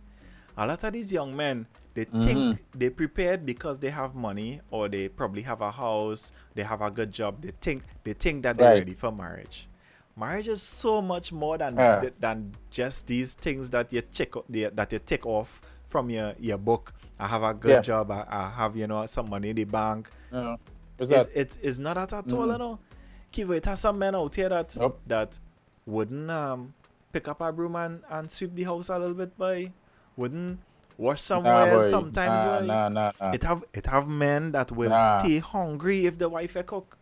a lot of these young men, they think they prepared because they have money, or they probably have a house, they have a good job. They think that they're ready for marriage. Marriage is so much more than just these things that you take off from your book. I have a good job. I have some money in the bank. It's not that at all, you know. Keevo, it has some men out here that wouldn't pick up a broom and sweep the house a little bit, boy. Wouldn't wash somewhere sometimes, boy. It have men that will stay hungry if the wife a cook.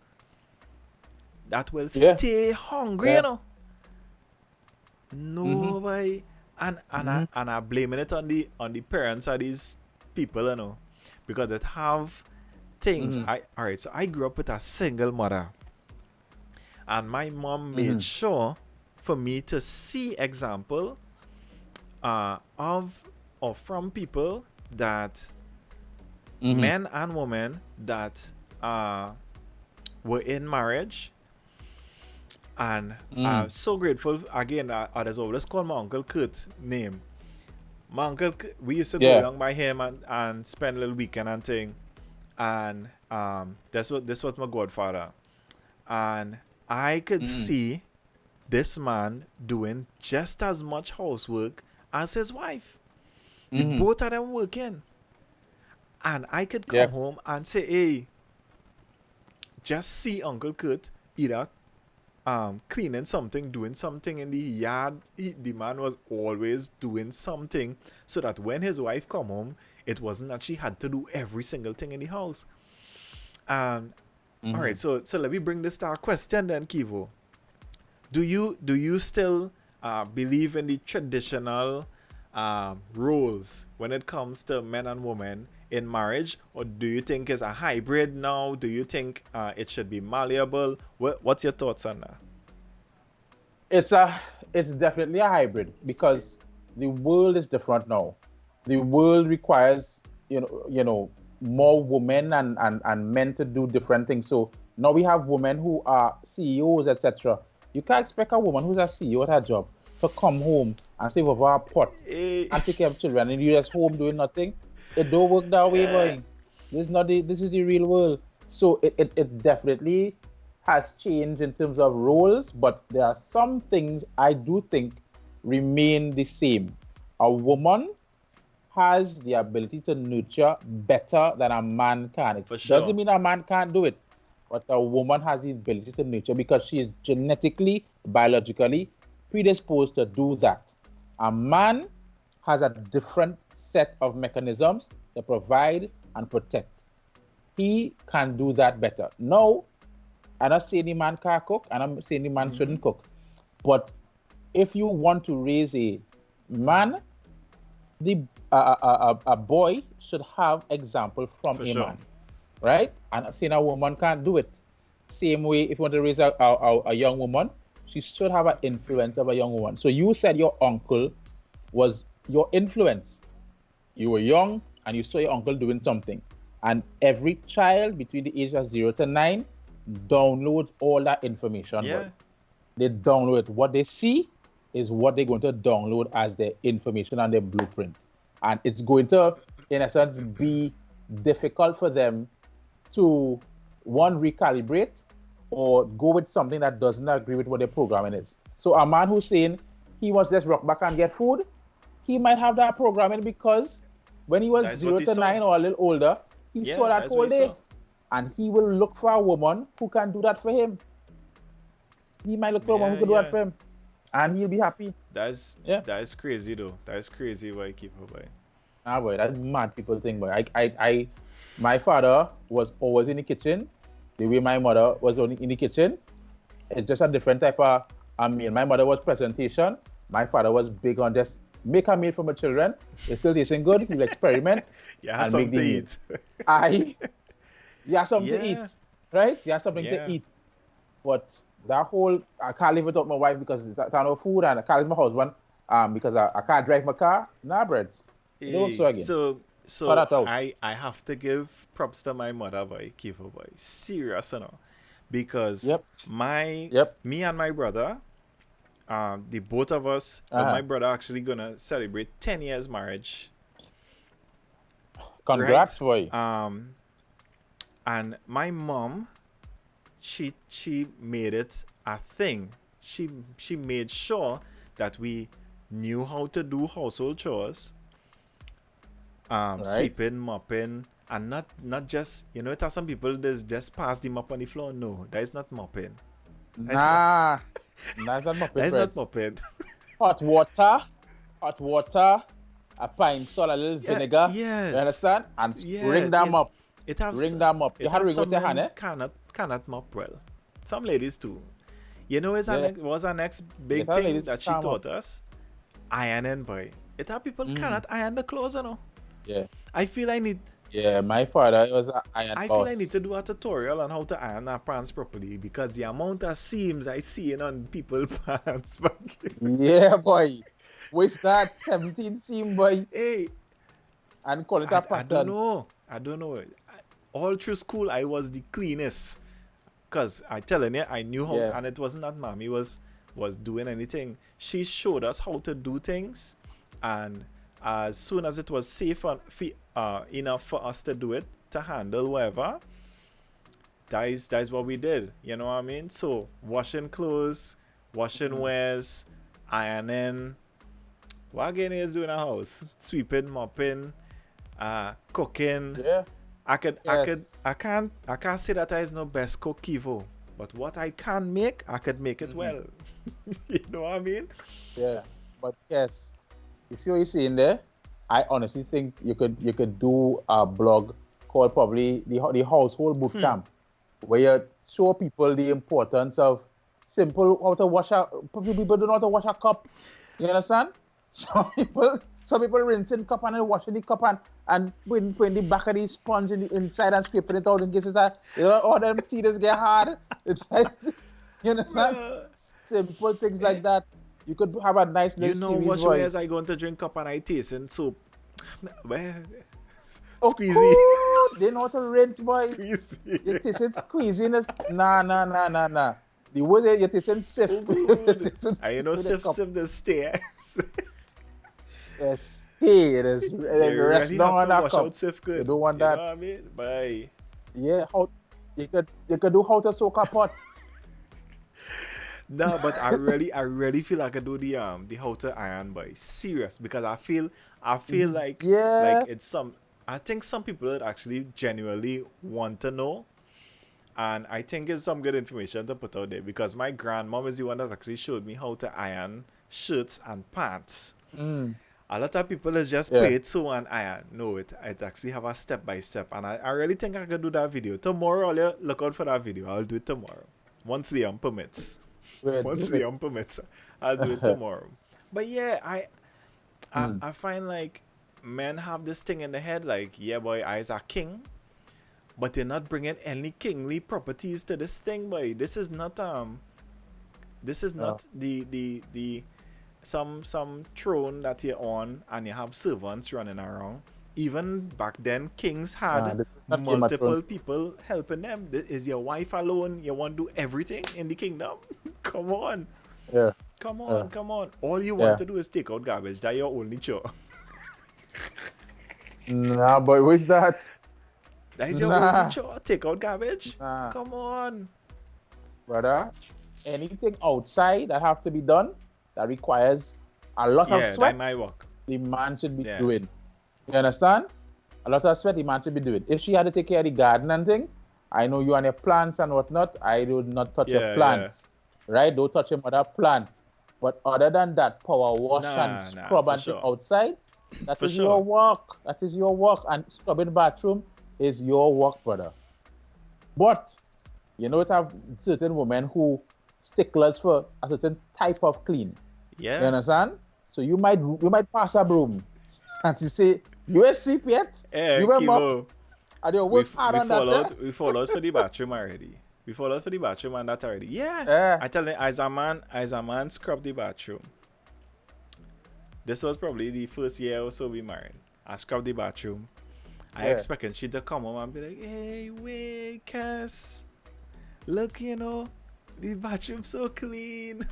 That will stay hungry, you know. No, boy. And I blaming it on the parents of these people, you know, because it have things. Alright, so I grew up with a single mother, and my mom made sure for me to see example of or from people that men and women that were in marriage. And I'm so grateful again. There's always call my Uncle Kurt's name. My uncle, we used to go along by him and spend a little weekend and thing. And this was my godfather, and I could see this man doing just as much housework as his wife. The both of them working, and I could come home and say, "Hey, just see Uncle Kurt either cleaning something, doing something in the yard." The man was always doing something, so that when his wife come home, it wasn't that she had to do every single thing in the house. All right, so let me bring this to our question then, Keevo. Do you still believe in the traditional roles when it comes to men and women in marriage, or do you think it's a hybrid now? Do you think it should be malleable? What's your thoughts on that? It's definitely a hybrid, because the world is different now. The world requires more women and men to do different things. So now we have women who are CEOs, etc. You can't expect a woman who's a CEO at her job to come home and save over a pot and take care of children, and you just home doing nothing. It don't work that way, boy. This is the real world. So it definitely has changed in terms of roles, but there are some things I do think remain the same. A woman has the ability to nurture better than a man can. It doesn't mean a man can't do it, but a woman has the ability to nurture because she is genetically, biologically predisposed to do that. A man has a different set of mechanisms to provide and protect. He can do that better. No, I'm not saying the man can't cook, and I'm saying the man shouldn't cook. But if you want to raise a man, a boy should have example from a man, right? And saying a woman can't do it. Same way, if you want to raise a young woman, she should have an influence of a young woman. So you said your uncle was your influence. You were young and you saw your uncle doing something. And every child between the age of 0 to 9 downloads all that information. Yeah. They download it. What they see is what they're going to download as their information and their blueprint. And it's going to, in a sense, be difficult for them to, one, recalibrate or go with something that doesn't agree with what their programming is. So a man who's saying he wants to just rock back and get food, he might have that programming because when he was 0 to 9 or a little older, he saw that whole day. And he will look for a woman who can do that for him. He might look for a woman who can do that for him. And he'll be happy. That is crazy though. That is crazy why I keep her boy. Ah boy, that's mad people thing, boy. My father was always in the kitchen. The way my mother was only in the kitchen, it's just a different type of meal. My mother was presentation. My father was big on just make a meal for my children. It's still tasting good. He'll experiment and make the meal. You have something to eat, right? You have something to eat. But that whole, I can't live without my wife because it's no food, and I can't live with my husband because I can't drive my car. Nah, bread. It don't work so again. So I have to give props to my mother, boy, Keevo boy. Serious, you know. Because me and my brother, the both of us, my brother actually gonna celebrate 10 years marriage. Congrats, boy. And my mom, she made it a thing. She made sure that we knew how to do household chores, sweeping, mopping, and not just, you know, it has some people that just pass the mop on the floor. No, that is not mopping. That's not mopping. That's not mopping. Hot water, a pint salt, a little vinegar. Yes. You understand? And bring them up. Ring them up. You have to ring with your hand, eh? Cannot mop well. Some ladies too. You know, was our next big thing that she taught us? Ironing, boy. It have people cannot iron the clothes, you know. Yeah. I feel I need. Yeah, my father was an iron. I feel I need to do a tutorial on how to iron our pants properly because the amount of seams I see on people's pants. Yeah, boy. Which that 17 seam, boy. Hey. And call it a pattern. I don't know. All through school, I was the cleanest. Because I telling you, I knew how, and it wasn't that mommy was doing anything. She showed us how to do things, and as soon as it was safe enough for us to do it, to handle whatever, That is what we did. You know what I mean? So washing clothes, washing wares, ironing. What again is doing in the house? Sweeping, mopping, cooking. Yeah. I can't say that I is no best cook, Kevo. But what I can make, I could make it well. You know what I mean? Yeah. But yes, you see what you're saying there? I honestly think you could do a blog called probably the household boot camp, where you show people the importance of simple how to wash a people don't know how to wash a cup. You understand? Some people rinsing cup and then washing the cup and putting the back of the sponge in the inside and scraping it out in case all them teethers get hard. It's like, you understand? Simple things like that. You could have a nice little You know series. what ways I going to drink cup and I taste in soap. Well, Of squeezy. course, they know how to rinse, boy. Squeezy. You tasting squeeziness. Nah. The way you're tasting sip. I know sip the stairs. Yes, hey, it is. You really have to wash out sip good. You don't want You that. know what I mean? Bye. Yeah, you could do how to soak a pot. No, but I really feel like I do the how to iron, boy. Serious, because I feel like Yeah. like it's some. I think some people would actually genuinely want to know, and I think it's some good information to put out there because my grandmom is the one that actually showed me how to iron shirts and pants. A lot of people is just pay it so and iron. No, it actually have a step by step, and I really think I can do that video tomorrow. I'll look out for that video. I'll do it tomorrow once Liam permits. Once Liam permits, I'll do it tomorrow. But yeah, I find like men have this thing in the head like, yeah, boy, I's a king, but they're not bringing any kingly properties to this thing, boy. This is not the some throne that you're on and you have servants running around. Even back then, kings had multiple people helping them. Is your wife alone? You want to do everything in the kingdom? Come on. Yeah. Come on. All you want to do is take out garbage. That's your only chore. Nah, boy, what's that? That is your only chore. Take out garbage. Nah. Come on. Brother, anything outside that have to be done that requires a lot of sweat, that might work. the man should be doing. You understand? A lot of sweat the man should be doing. If she had to take care of the garden and thing, I know you and your plants and whatnot, I do not touch your plants. Right? Don't touch your mother plant. But other than that, power wash and scrub and thing outside, that is your work. That is your work. And scrubbing the bathroom is your work, brother. But you know, it have certain women who sticklers for a certain type of clean. Yeah. You understand? So you might pass a broom and you say, you ain't sweep yet? Yeah, you went mop? And you work hard on that. We fall out for the bathroom already. We fall out for the bathroom and that already. Yeah. I tell you, as a man scrub the bathroom. This was probably the first year or so we married. I scrubbed the bathroom. I expecting she to come home and be like, hey, wait, Cass. Look, you know, the bathroom so clean.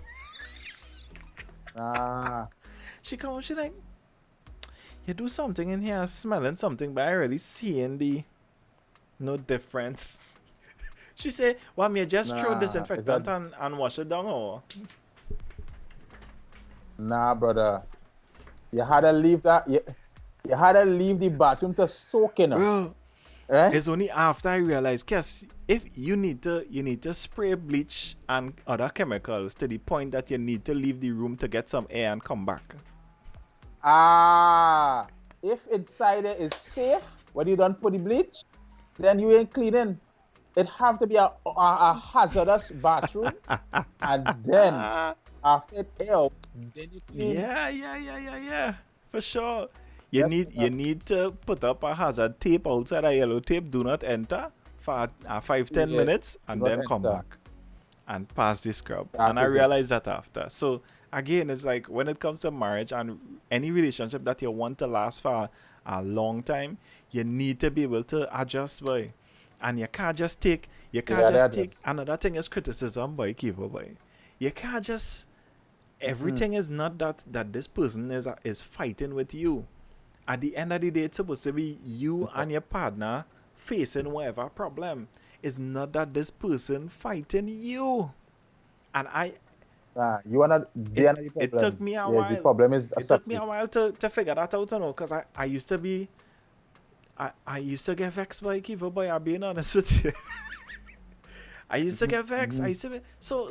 She come home, she like, you do something in here, smelling something, but I really seeing no difference. She say, well, me just throw disinfectant and wash it down, or? Nah, brother. You had to leave that. You had to leave the bathroom to soak in. Bro, it's only after I realized, Cass, if you need to spray bleach and other chemicals to the point that you need to leave the room to get some air and come back. If inside it is safe, when you don't put the bleach, then you ain't cleaning. It have to be a hazardous bathroom, and then after it air, then you clean. Yeah. For sure. You need to put up a hazard tape outside, a yellow tape, do not enter for 5-10 minutes and then come back and pass the scrub. And I realized that after. So again, it's like when it comes to marriage and any relationship that you want to last for a long time, you need to be able to adjust, boy. And you can't just take another thing is criticism, boy, Keevo, boy. You can't just everything is not that this person is fighting with you. At the end of the day, it's supposed to be you and your partner facing whatever problem. It's not that this person fighting you. And You are not. They are not the problem. it took me a The while. problem is It took me a while to figure that out, you know, because I used to be, I used to get vexed by Keevo, boy, I'm being honest with you. I used to get vexed. I used to be, so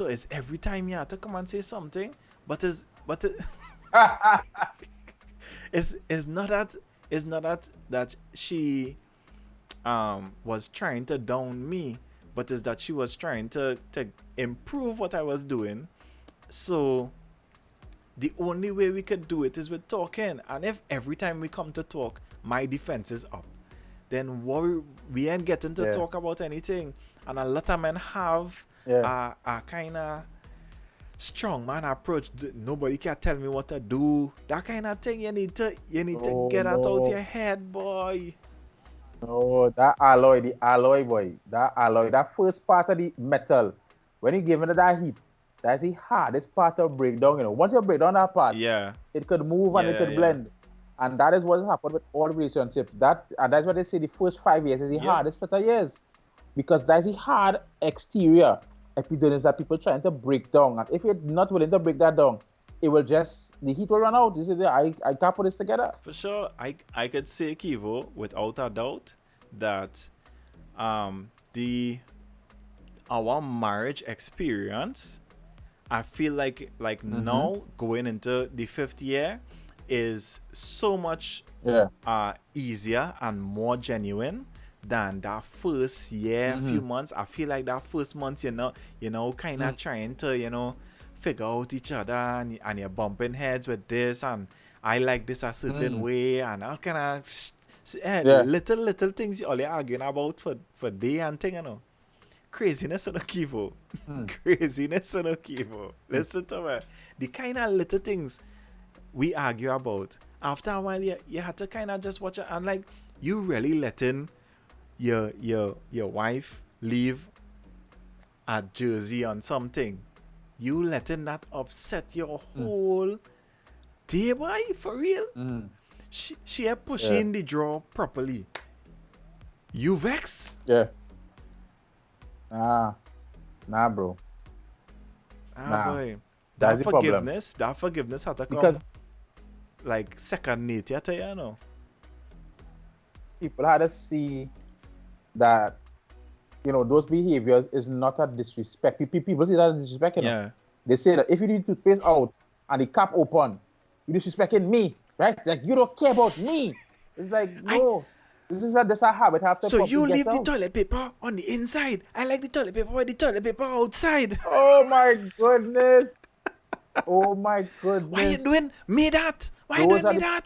it's every time you have to come and say something, but it's it's not that she was trying to down me, but it's that she was trying to improve what I was doing. So the only way we could do it is with talking. And if every time we come to talk, my defense is up, then we ain't getting to talk about anything. And a lot of men have a kind of strong man approach. Nobody can tell me what to do. That kind of thing. You need to get that out your head, boy. No, that alloy, boy. That first part of the metal, when you give it that heat, that's the hardest part of breakdown. You know, once you break down that part, it could move and it could blend. And that is what happened with all relationships. And that's what they say the first 5 years is the hardest 50 years. Because that's the hard exterior epidermis that people trying to break down. And if you're not willing to break that down, it will just, the heat will run out. You see, I can't put this together. For sure, I could say, Keevo, without a doubt, that our marriage experience, I feel like now going into the 5th year is so much easier and more genuine than that first year, few months. I feel like that first month, you know, kind of trying to, figure out each other, and you're bumping heads with this, and I like this a certain way, and all kind of little things you only arguing about for day and thing, you know. Craziness on a Keevo. Craziness on a Keevo. Listen to me. The kind of little things we argue about, after a while, you have to kind of just watch it, and like, you really letting your wife leave a jersey on something, you letting that upset your whole day, boy, for real. She ain't pushing the draw properly. You vex? Nah, bro. Boy. That forgiveness had to come because, like, second nature to you, know. People had to see that, those behaviors is not a disrespect. People see that as disrespect, you know. They say that if you need toothpaste out and the cap open, you're disrespecting me, right? Like, you don't care about me. It's like, no. This is a habit. So you leave the toilet paper on the inside. I like the toilet paper with the toilet paper outside. Oh my goodness. Oh my goodness. Why you doing me that? Why you doing me that?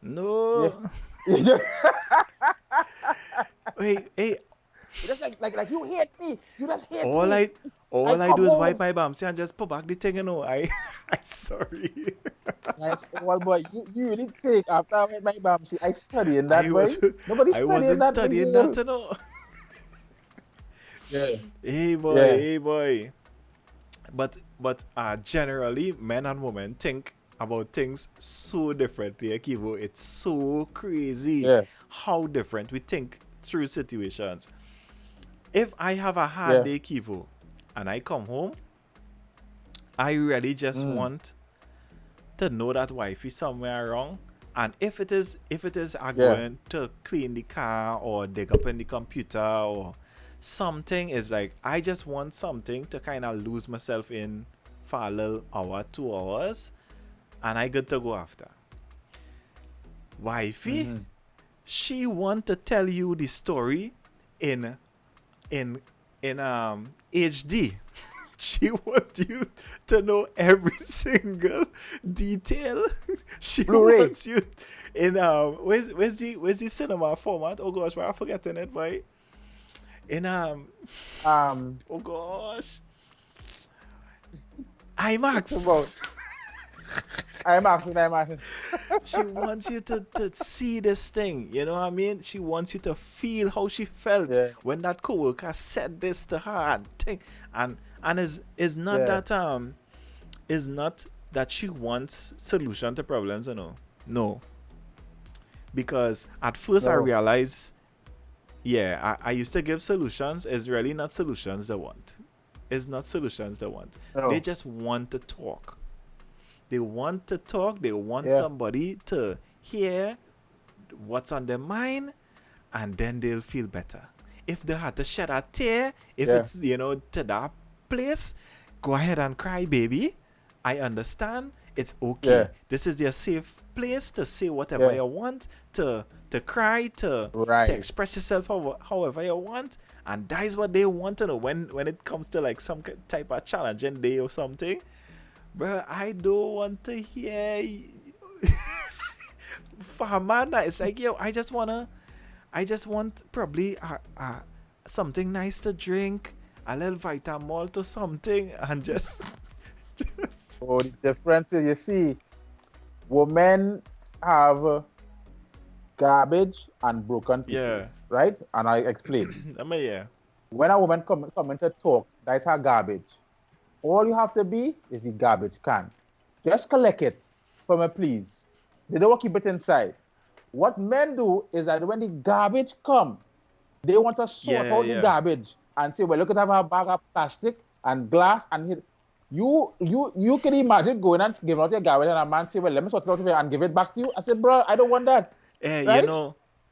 No. Yeah. Wait, hey. Just like you hate me. You just hate me. All I do is wipe my bumps and just put back the thing, I'm sorry. Nice. Well, boy, you really think after I went my bumps, I study in that way. I wasn't studying that, you know. Hey boy. But generally, men and women think about things so differently, Keevo. It's so crazy how different we think through situations. If I have a hard day, Keevo, and I come home, I really just want to know that wifey somewhere wrong. And if it is I'm going to clean the car or dig up in the computer or something, is like, I just want something to kind of lose myself in for a little hour, 2 hours, and I good to go after. Wifey, she want to tell you the story in HD. She wants you to know every single detail. She wants you in where's the cinema format? Oh gosh, why I'm forgetting it, boy. In oh gosh, IMAX. IMAX. She wants you to see this thing, you know what I mean? She wants you to feel how she felt when that coworker said this to her and is not that is not that she wants solution to problems, you know. No. Because at first I realized yeah, I used to give solutions. It's really not solutions they want. It's not solutions they want. No. They just want to talk. They want to talk. They want Yeah. somebody to hear what's on their mind, and then they'll feel better. If they had to shed a tear, if Yeah. it's, to that place, go ahead and cry, baby. I understand. It's okay. Yeah. This is your safe place to say whatever Yeah. you want, to cry, to Right. express yourself however you want. And that is what they want to know when it comes to like some type of challenging day or something. Bro, I don't want to hear for a man that it's like, yo, I just want probably something nice to drink, a little Vitamalt or something, and just So the difference is, you see, women have garbage and broken pieces, Yeah. right? And I explain. I mean, yeah. When a woman come in to talk, that's her garbage. All you have to be is the garbage can. Just collect it from me, please. They don't keep it inside. What men do is that when the garbage come, they want to sort out the garbage and say, well, look at our bag of plastic and glass and hit. You can imagine going and giving out your garbage and a man say, well, let me sort it out and give it back to you. I said, bro, I don't want that. Hey, right?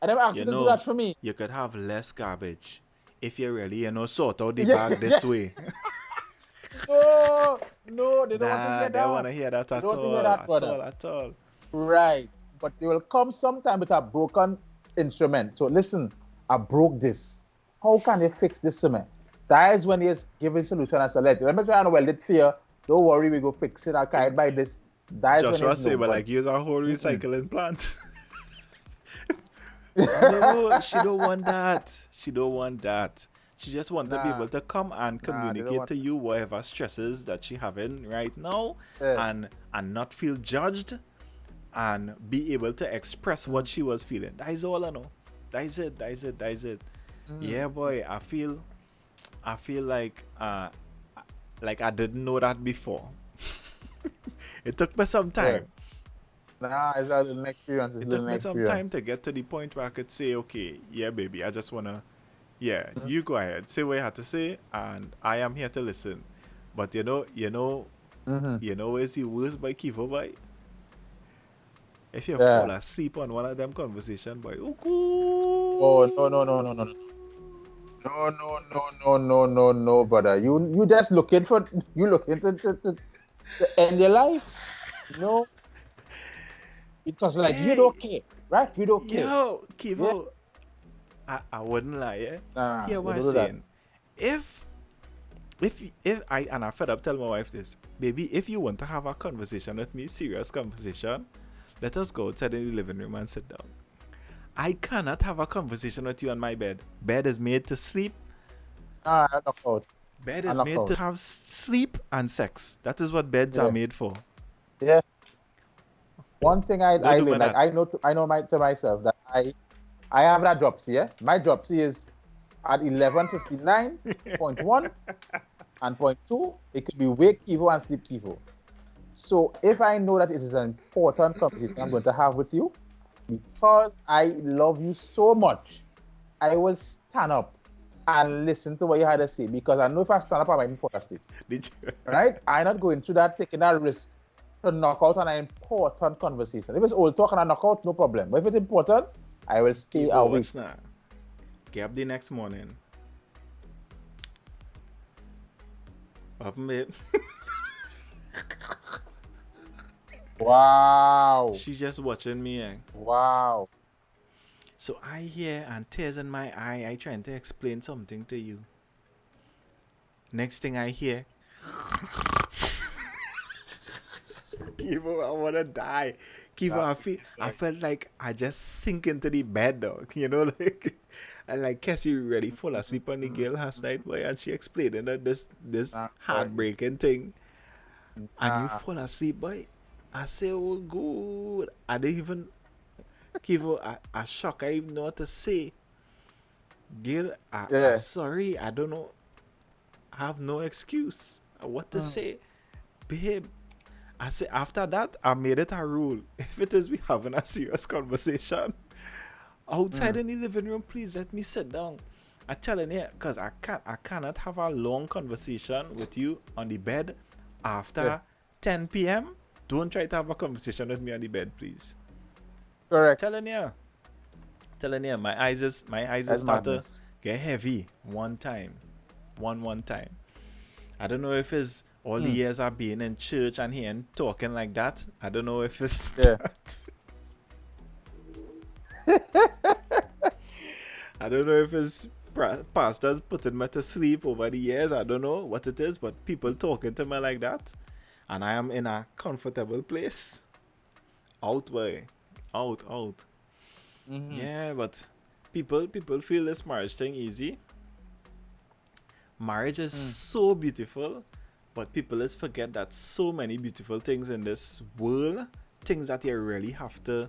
I never asked you to do that for me. You could have less garbage if you really, sort out the bag this way. No, they don't want to hear that. They don't want to hear that at all. Right. But they will come sometime with a broken instrument. So listen, I broke this. How can they fix this to me? That is when he's giving solution as a let. Let me try and weld it for. Don't worry, we go fix it. I'll carry by this. That is Joshua when say, but like use a whole recycling plant. No, she don't want that. She don't want that. She just wants to be able to come and communicate to you whatever stresses that she having right now, and not feel judged, and be able to express what she was feeling. That is all I know. That is it. Yeah, boy. I feel like I didn't know that before. It took me some time. It's an experience. It took me some time to get to the point where I could say, okay, yeah, baby, I just wanna, you go ahead, say what you have to say, and I am here to listen. But you know where's the worst by Keevo, boy? If you fall asleep on one of them conversation, boy. Oh no, brother. You just looking to end your life. No. Because you don't care, right? You don't care. Yo, Keevo, I wouldn't lie, Hear what I'm saying. If I fed up tell my wife this, baby, if you want to have a conversation with me, serious conversation, let us go outside in the living room and sit down. I cannot have a conversation with you on my bed. Bed is made to sleep. Knock out. Bed is made to have sleep and sex. That is what beds are made for. Yeah. One thing I know to myself that I have that dropsy, yeah? My dropsy is at 11:59.1 and .2. It could be wake Keevo and sleep Keevo. So if I know that it is an important conversation I'm going to have with you, because I love you so much, I will stand up and listen to what you had to say, because I know if I stand up, I might fall asleep. Did you? Right? I'm not going through that, taking that risk to knock out an important conversation. If it's old talk and I knock out, no problem. But if it's important, I will stay awake. What's that? Get up the next morning. Up, mate. Wow. She just watching me. Wow. So I hear and tears in my eye. I trying to explain something to you. Next thing I hear. Keevo, I wanna die. Keevo, I felt like I just sink into the bed, dog. And like Cassie really fall asleep on the girl last night, boy, and she explained this heartbreaking thing. And you fall asleep, boy. I say, oh good. I didn't even Keevo, I shock. I even know what to say. Girl, I'm sorry. I don't know. I have no excuse. What to say, babe. I say after that, I made it a rule. If it is we having a serious conversation, outside in the living room, please let me sit down. I'm telling you, because I cannot have a long conversation with you on the bed after 10 p.m. Don't try to have a conversation with me on the bed, please. Correct. Telling you, my eyes That's start to madness. get heavy one time. I don't know if it's all the years I've been in church and hearing talking like that. I don't know if it's that. I don't know if it's pastors putting me to sleep over the years. I don't know what it is, but people talking to me like that. And I am in a comfortable place. Out. Yeah, but people feel this marriage thing easy. Marriage is so beautiful, but people just forget that so many beautiful things in this world, things that you really have to,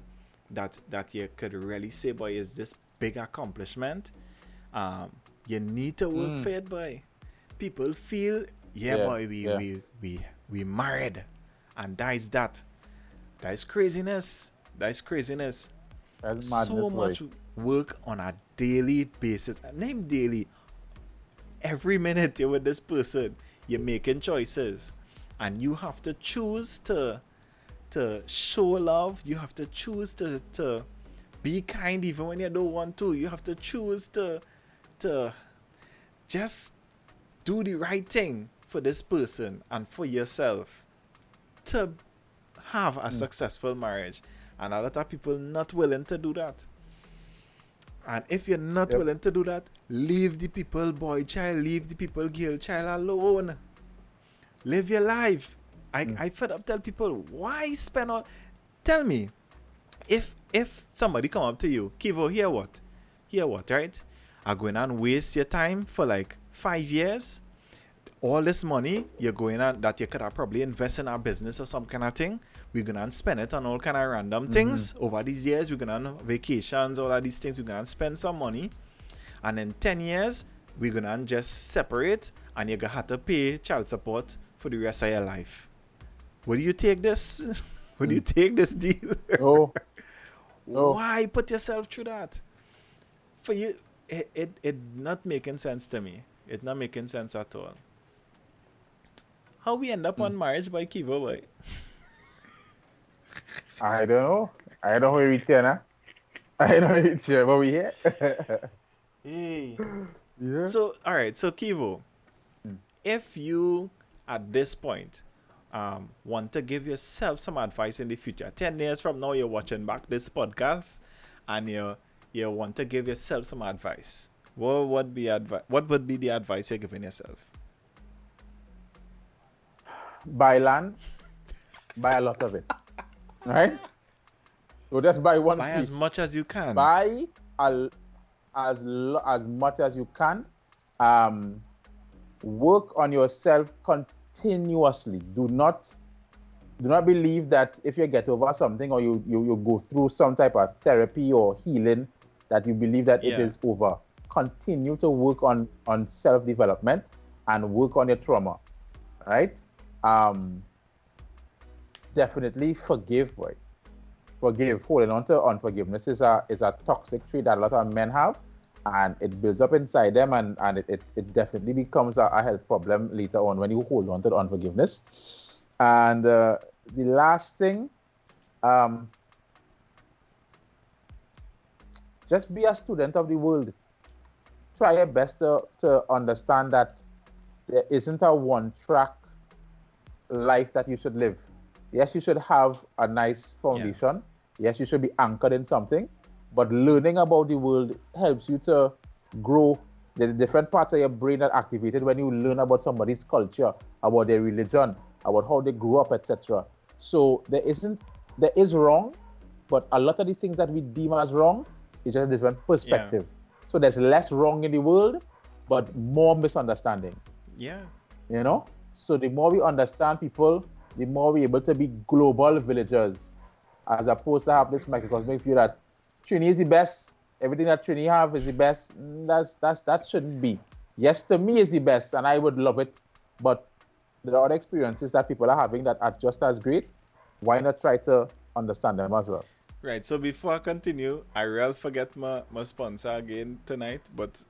that you could really say, boy, is this big accomplishment. You need to work for it, boy. People feel, boy, we married, and that is that. That is craziness. That's madness, So much work on a daily basis. Name daily. Every minute you're with this person, you're making choices, and you have to choose to show love. You have to choose to be kind even when you don't want to. You have to choose to just do the right thing for this person and for yourself to have a successful marriage. And a lot of people not willing to do that. And if you're not willing to do that, leave the people boy child, leave the people girl child alone. Live your life. I fed up tell people, why spend all... Tell me, if somebody come up to you, Keevo, hear what, right? I'm going and waste your time for like 5 years. All this money you're going on that you could have probably invest in our business or some kind of thing. We're going to spend it on all kind of random things. Over these years, we're going to on vacations, all of these things. We're going to spend some money. And in 10 years, we're going to just separate and you're going to have to pay child support for the rest of your life. Would you take this? Would you take this deal? No. Why put yourself through that? For you, it not making sense to me. It's not making sense at all. How we end up on marriage by Keevo, boy? I don't know. I don't know where we reach here now. I don't know reach here, but we here. Hey. Yeah. So, all right. So, Keevo, if you, at this point, want to give yourself some advice in the future, 10 years from now, you're watching back this podcast and you want to give yourself some advice, what would be the advice you're giving yourself? Buy land, buy a lot of it. Right? So just buy one Buy piece. as much as you can. Buy as much as you can. Work on yourself continuously. Do not believe that if you get over something or you go through some type of therapy or healing that you believe that it is over. Continue to work on self-development and work on your trauma. Right? Definitely forgive, boy. Forgive. Holding on to unforgiveness is a toxic trait that a lot of men have, and it builds up inside them, and it definitely becomes a health problem later on when you hold on to the unforgiveness. And the last thing, just be a student of the world. Try your best to understand that there isn't a one-track life that you should live. Yes, you should have a nice foundation. Yeah. Yes, you should be anchored in something. But learning about the world helps you to grow the different parts of your brain that are activated when you learn about somebody's culture, about their religion, about how they grew up, etc. So there is wrong, but a lot of the things that we deem as wrong is just a different perspective. Yeah. So there's less wrong in the world, but more misunderstanding. Yeah. You know? So the more we understand people, the more we're able to be global villagers, as opposed to have this microcosmic view that Trini is the best, everything that Trini have is the best. That shouldn't be. Yes, to me is the best, and I would love it, but there are other experiences that people are having that are just as great. Why not try to understand them as well? Right, so before I continue, I will forget my sponsor again tonight, but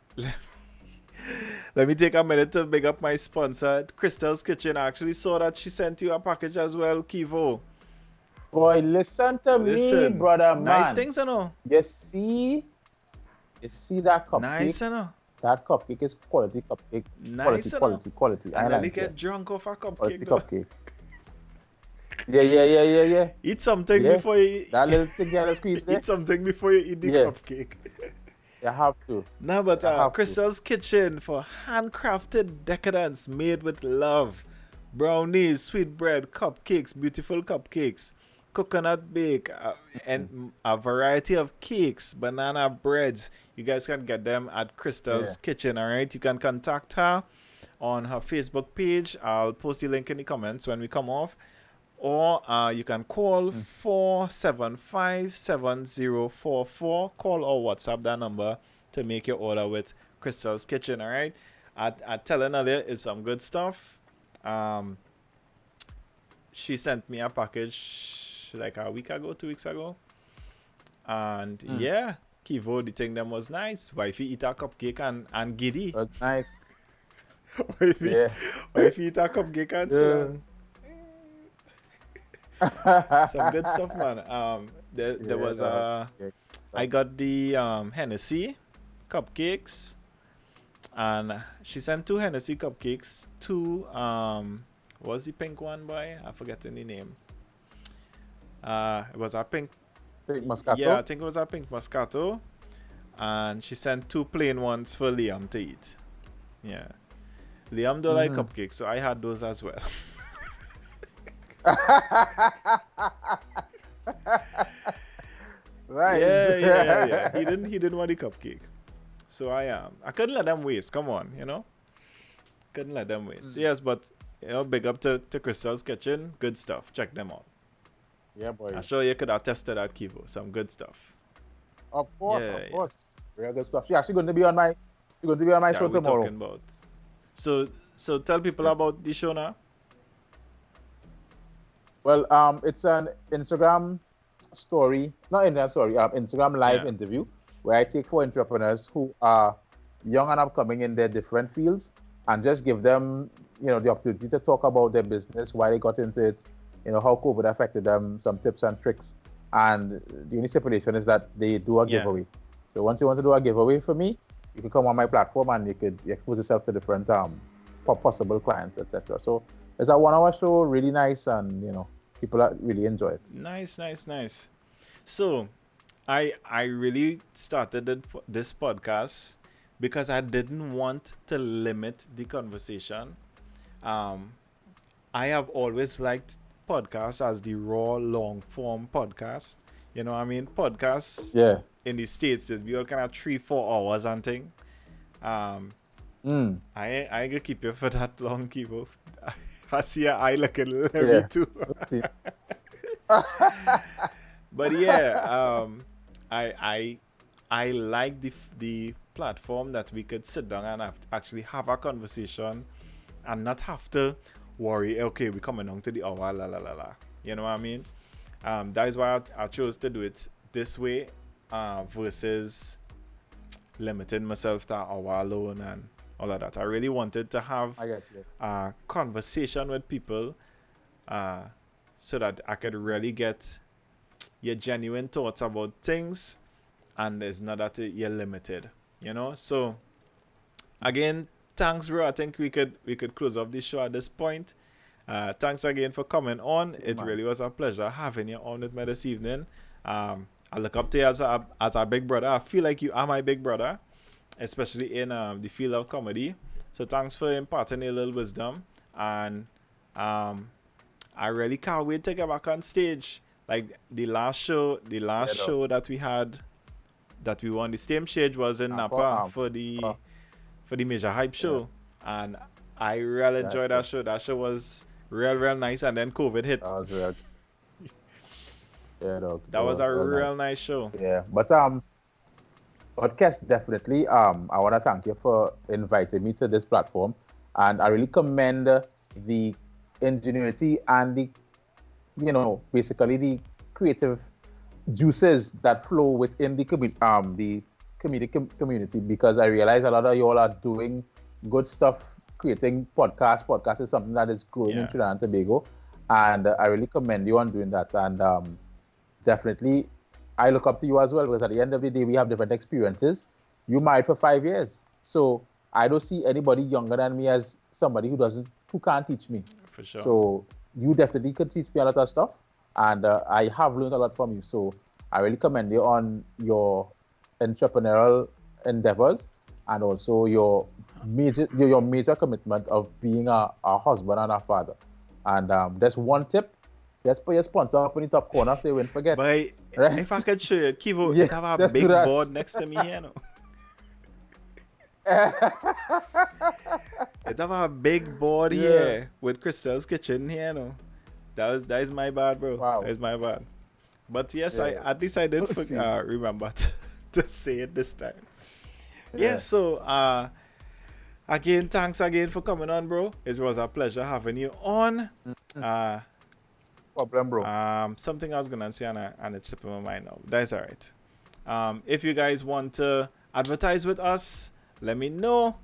let me take a minute to big up my sponsor, Crystal's Kitchen. I actually saw that she sent you a package as well, Keevo. Boy, listen to me, Listen, brother, nice man. things, you know. You see that cupcake? Nice, you know. That cupcake is quality cupcake. Nice, Quality. And I then like get it. drunk off a Quality cupcake. Though. cupcake. Yeah. Eat something before you that little thing you squeeze there. eat something before you eat the cupcake. You have to. No, but Crystal's Kitchen for handcrafted decadence made with love. Brownies, sweet bread, cupcakes, beautiful cupcakes, coconut bake, and a variety of cakes, banana breads. You guys can get them at Crystal's Kitchen, all right? You can contact her on her Facebook page. I'll post the link in the comments when we come off. Or you can call 475-7044. Call or WhatsApp that number to make your order with Crystal's Kitchen, all right? I telling earlier, it's some good stuff. She sent me a package like a week ago, 2 weeks ago. And yeah, Keevo, the thing them was nice. Wifey eat a cupcake and giddy. That's nice. Wifey eat a cupcake and sit down. Some good stuff, man. There was I got the Hennessy cupcakes, and she sent 2 Hennessy cupcakes. 2 what was the pink one, boy? I forget the name. It was a pink Moscato. Yeah, I think it was a pink Moscato, and she sent 2 plain ones for Liam to eat. Yeah, Liam don't like cupcakes, so I had those as well. Right. Yeah. He didn't want the cupcake. So I couldn't let them waste. Come on, you know. Couldn't let them waste. Yes, but big up to Crystal's Kitchen. Good stuff. Check them out. Yeah, boy. I'm sure you could have tested that, Keevo. Some good stuff. Of course. Real good stuff. She's actually going to be on my show tomorrow. Talking about. So tell people about the show now. Well, it's an Instagram story, Instagram live interview where I take 4 entrepreneurs who are young and upcoming in their different fields and just give them, the opportunity to talk about their business, why they got into it, how COVID affected them, some tips and tricks. And the only stipulation is that they do a giveaway. So once you want to do a giveaway for me, you can come on my platform and you could expose yourself to different possible clients, etc. So it's a 1-hour show, really nice, and people really enjoy it. Nice. So I really started this podcast because I didn't want to limit the conversation. I have always liked podcasts as the raw, long form podcast. You know what I mean? Podcasts in the States, it'd be all kind of 3-4 hours and thing. I ain't gonna keep you for that long, Keevo. I see your eye looking heavy too. But yeah, I like the platform that we could sit down and actually have a conversation and not have to worry, okay, we're coming on to the hour, la la la la. You know what I mean? That is why I chose to do it this way versus limiting myself to an hour alone and all of that. I really wanted to have a conversation with people so that I could really get your genuine thoughts about things, and it's not that you're limited, So again, thanks, bro. I think we could close off this show at this point. Thanks again for coming on. It really was a pleasure having you on with me this evening. I look up to you as a big brother. I feel like you are my big brother, especially in the field of comedy. So thanks for imparting a little wisdom, and I really can't wait to get back on stage. Like the last show that we had, that we were on the same stage, was in Napa for the Major Hype show, and I really enjoyed that show. That show was real nice, and then COVID hit. That was real. That was a real nice show. Yeah, but podcast, definitely. I want to thank you for inviting me to this platform, and I really commend the ingenuity and the, basically the creative juices that flow within the comedic community, because I realize a lot of y'all are doing good stuff, creating podcasts. Podcast is something that is growing in Trinidad and Tobago, and I really commend you on doing that. And definitely, I look up to you as well, because at the end of the day, we have different experiences. You married for 5 years, so I don't see anybody younger than me as somebody who can't teach me. For sure. So you definitely could teach me a lot of stuff, and I have learned a lot from you. So I really commend you on your entrepreneurial endeavors, and also your major commitment of being a husband and a father. And there's one tip. Let's put your sponsor up in the top corner so you won't forget. But right? if I could show you, Keevo, Yeah, it have a let's big do that. board next to me here, no? It have a big board here with Crystal's Kitchen here, no? That is my bad, bro. Wow. That is my bad. But yes, Yeah. at least I did remember to say it this time. Yeah, so again, thanks again for coming on, bro. It was a pleasure having you on. Problem, bro. Something I was gonna say and it's slipping my mind now. That's all right. If you guys want to advertise with us, let me know.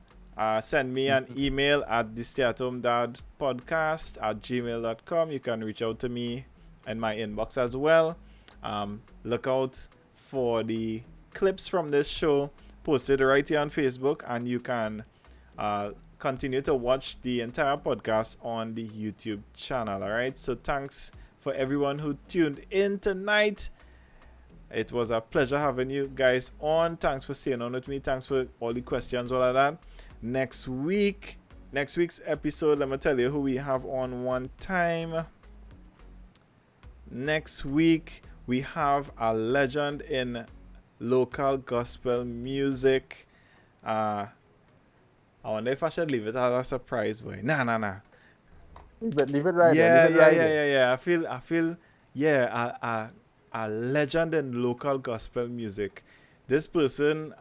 Send me an email at thestayathomeDadPodcast@gmail.com. You can reach out to me in my inbox as well. Look out for the clips from this show posted right here on Facebook, and you can continue to watch the entire podcast on the YouTube channel. All right, so thanks for everyone who tuned in tonight. It was a pleasure having you guys on. Thanks for staying on with me. Thanks for all the questions, all of that. Next week's episode, let me tell you who we have on one time. Next week, we have a legend in local gospel music. I wonder if I should leave it as a surprise, boy. Nah. Leave it right Yeah, there. Leave it right there. yeah. I feel, a legend in local gospel music. This person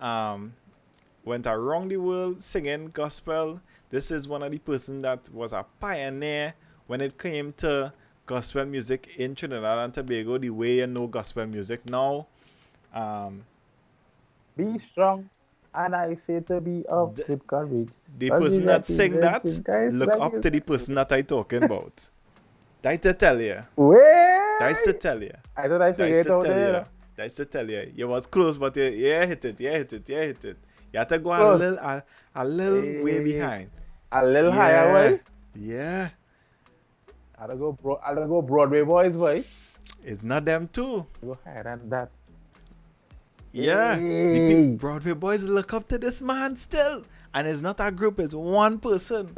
went around the world singing gospel. This is one of the person that was a pioneer when it came to gospel music in Trinidad and Tobago, the way you know gospel music now. Be strong, and I say to be of good courage. The person that sang that, look up to the person that I talking about. That's to tell you. That's to tell you. I thought I figured it out there. That's to tell you. You was close, but you hit it. You had to go a little way behind. A little higher, boy. Yeah. I don't go Broadway boys, boy. It's not them too. Go higher than that. Yeah. Hey. The Broadway boys look up to this man still. And it's not a group, it's one person.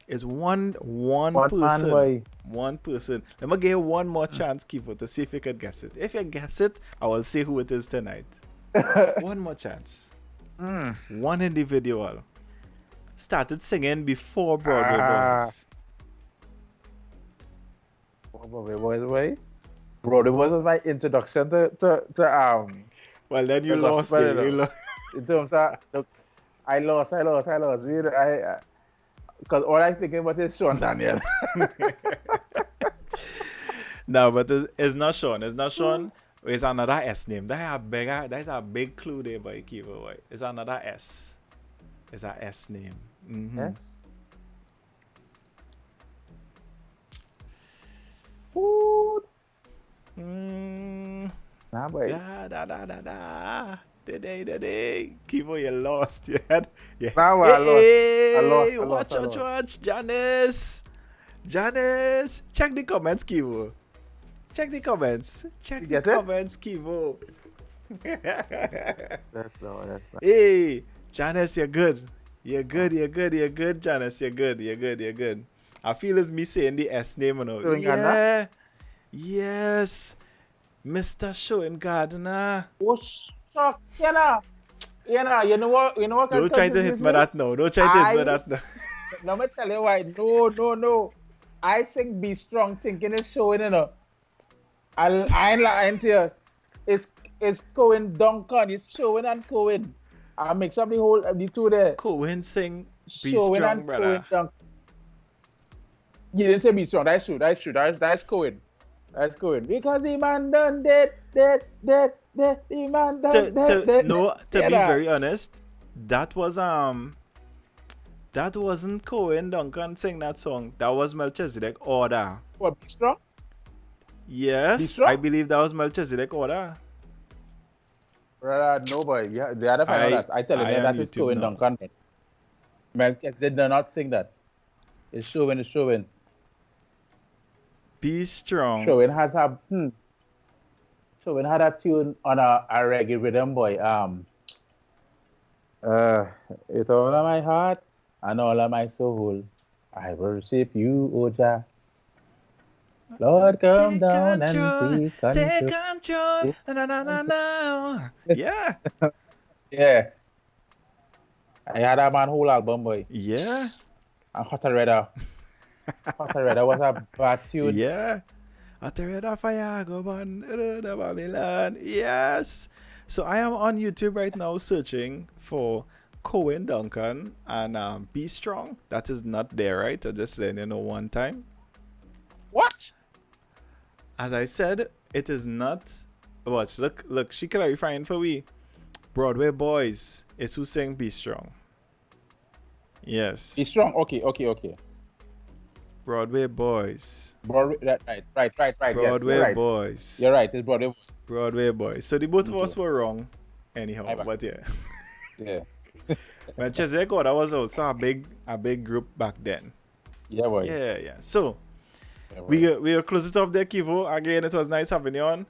It's one person. Man, boy. One person. Let me give you one more chance, Keevo, to see if you can guess it. If you guess it, I will say who it is tonight. One more chance. One individual. Started singing before Broadway boys. Broadway boys, boy. Broadway boys was my introduction to Well, then you the lost gospel, it. you You know. lost. In terms of, look, I lost. Because all I'm thinking about is Sean Daniel. No, but it's not Sean. It's not Sean. It's another S name. That's a big clue there, by Keevo, boy. It's another S. It's a S name. Mm-hmm. Yes. Food. Nah, boy. Da. Today. Keevo, you lost. You had. Nah, boy, I lost. Watch. Janice. Check the comments, Keevo. Check the comments, Keevo. That's not. Hey, Janice, you're good. You're good, Janice. You're good. I feel it's me saying the S name, you know. Showing Yeah. Gardener? Yes. Mr. Showing Gardener. Oh, shucks, you know what? Don't try to hit me that now. Let me tell you why. No. I think Be Strong thinking it's showing, you know. I ain't lying to you. It's Cohen Duncan. It's showing and Cohen. I mix up the two there. Cohen sing Be Showing Strong, and brother. Cohen Duncan. You didn't say Be Strong. That's true. That's Cohen. That's good. Because the man done dead. The man done dead. To be very honest, that wasn't Cohen Duncan sing that song. That was Melchizedek Order. What, Be Strong? Yes, Be Strong? I believe that was Melchizedek Order. No, boy. Yeah, the other final that. I tell you, that is Cohen Duncan. Melchizedek did not sing that. It's showing. Be Strong. Showing had a tune on a reggae rhythm, boy. It's all of my heart and all of my soul. I worship you, O Jah. Lord, come down and take control. Take control. No. Yeah. Yeah. I had a man whole album, boy. Yeah. And Hotter Redder. Hotter Redder was a bad tune. Yeah. Hotter Redder fire go burn the Babylon. Yes. So I am on YouTube right now searching for Cohen Duncan and Be Strong. That is not there, right? I just letting you know one time. What? As I said, it is not. Watch, look, she clarifying for we. Broadway Boys is who sang Be Strong. Yes. Be Strong. Okay. Broadway Boys. Right. Broadway yes, Boys. You're right. It's Broadway Boys. Broadway Boys. So the both of us were wrong. Anyhow, but yeah. Yeah. Manchester that was also a big group back then. Yeah, boy. Yeah. So we'll close it off there, Keevo. Again, it was nice having you on.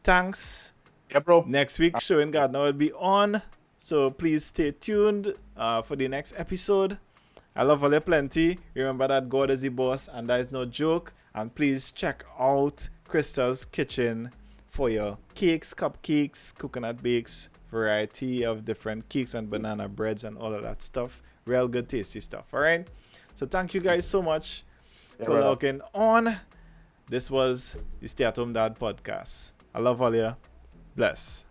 Thanks. Yeah, bro. Next week, Showing Gardner will be on. So please stay tuned for the next episode. I love all you plenty. Remember that God is the boss and that is no joke. And please check out Crystal's Kitchen for your cakes, cupcakes, coconut bakes, variety of different cakes and banana breads and all of that stuff. Real good tasty stuff. All right. So thank you guys so much for logging on. This was the Stay at Home Dad podcast. I love all you. Bless.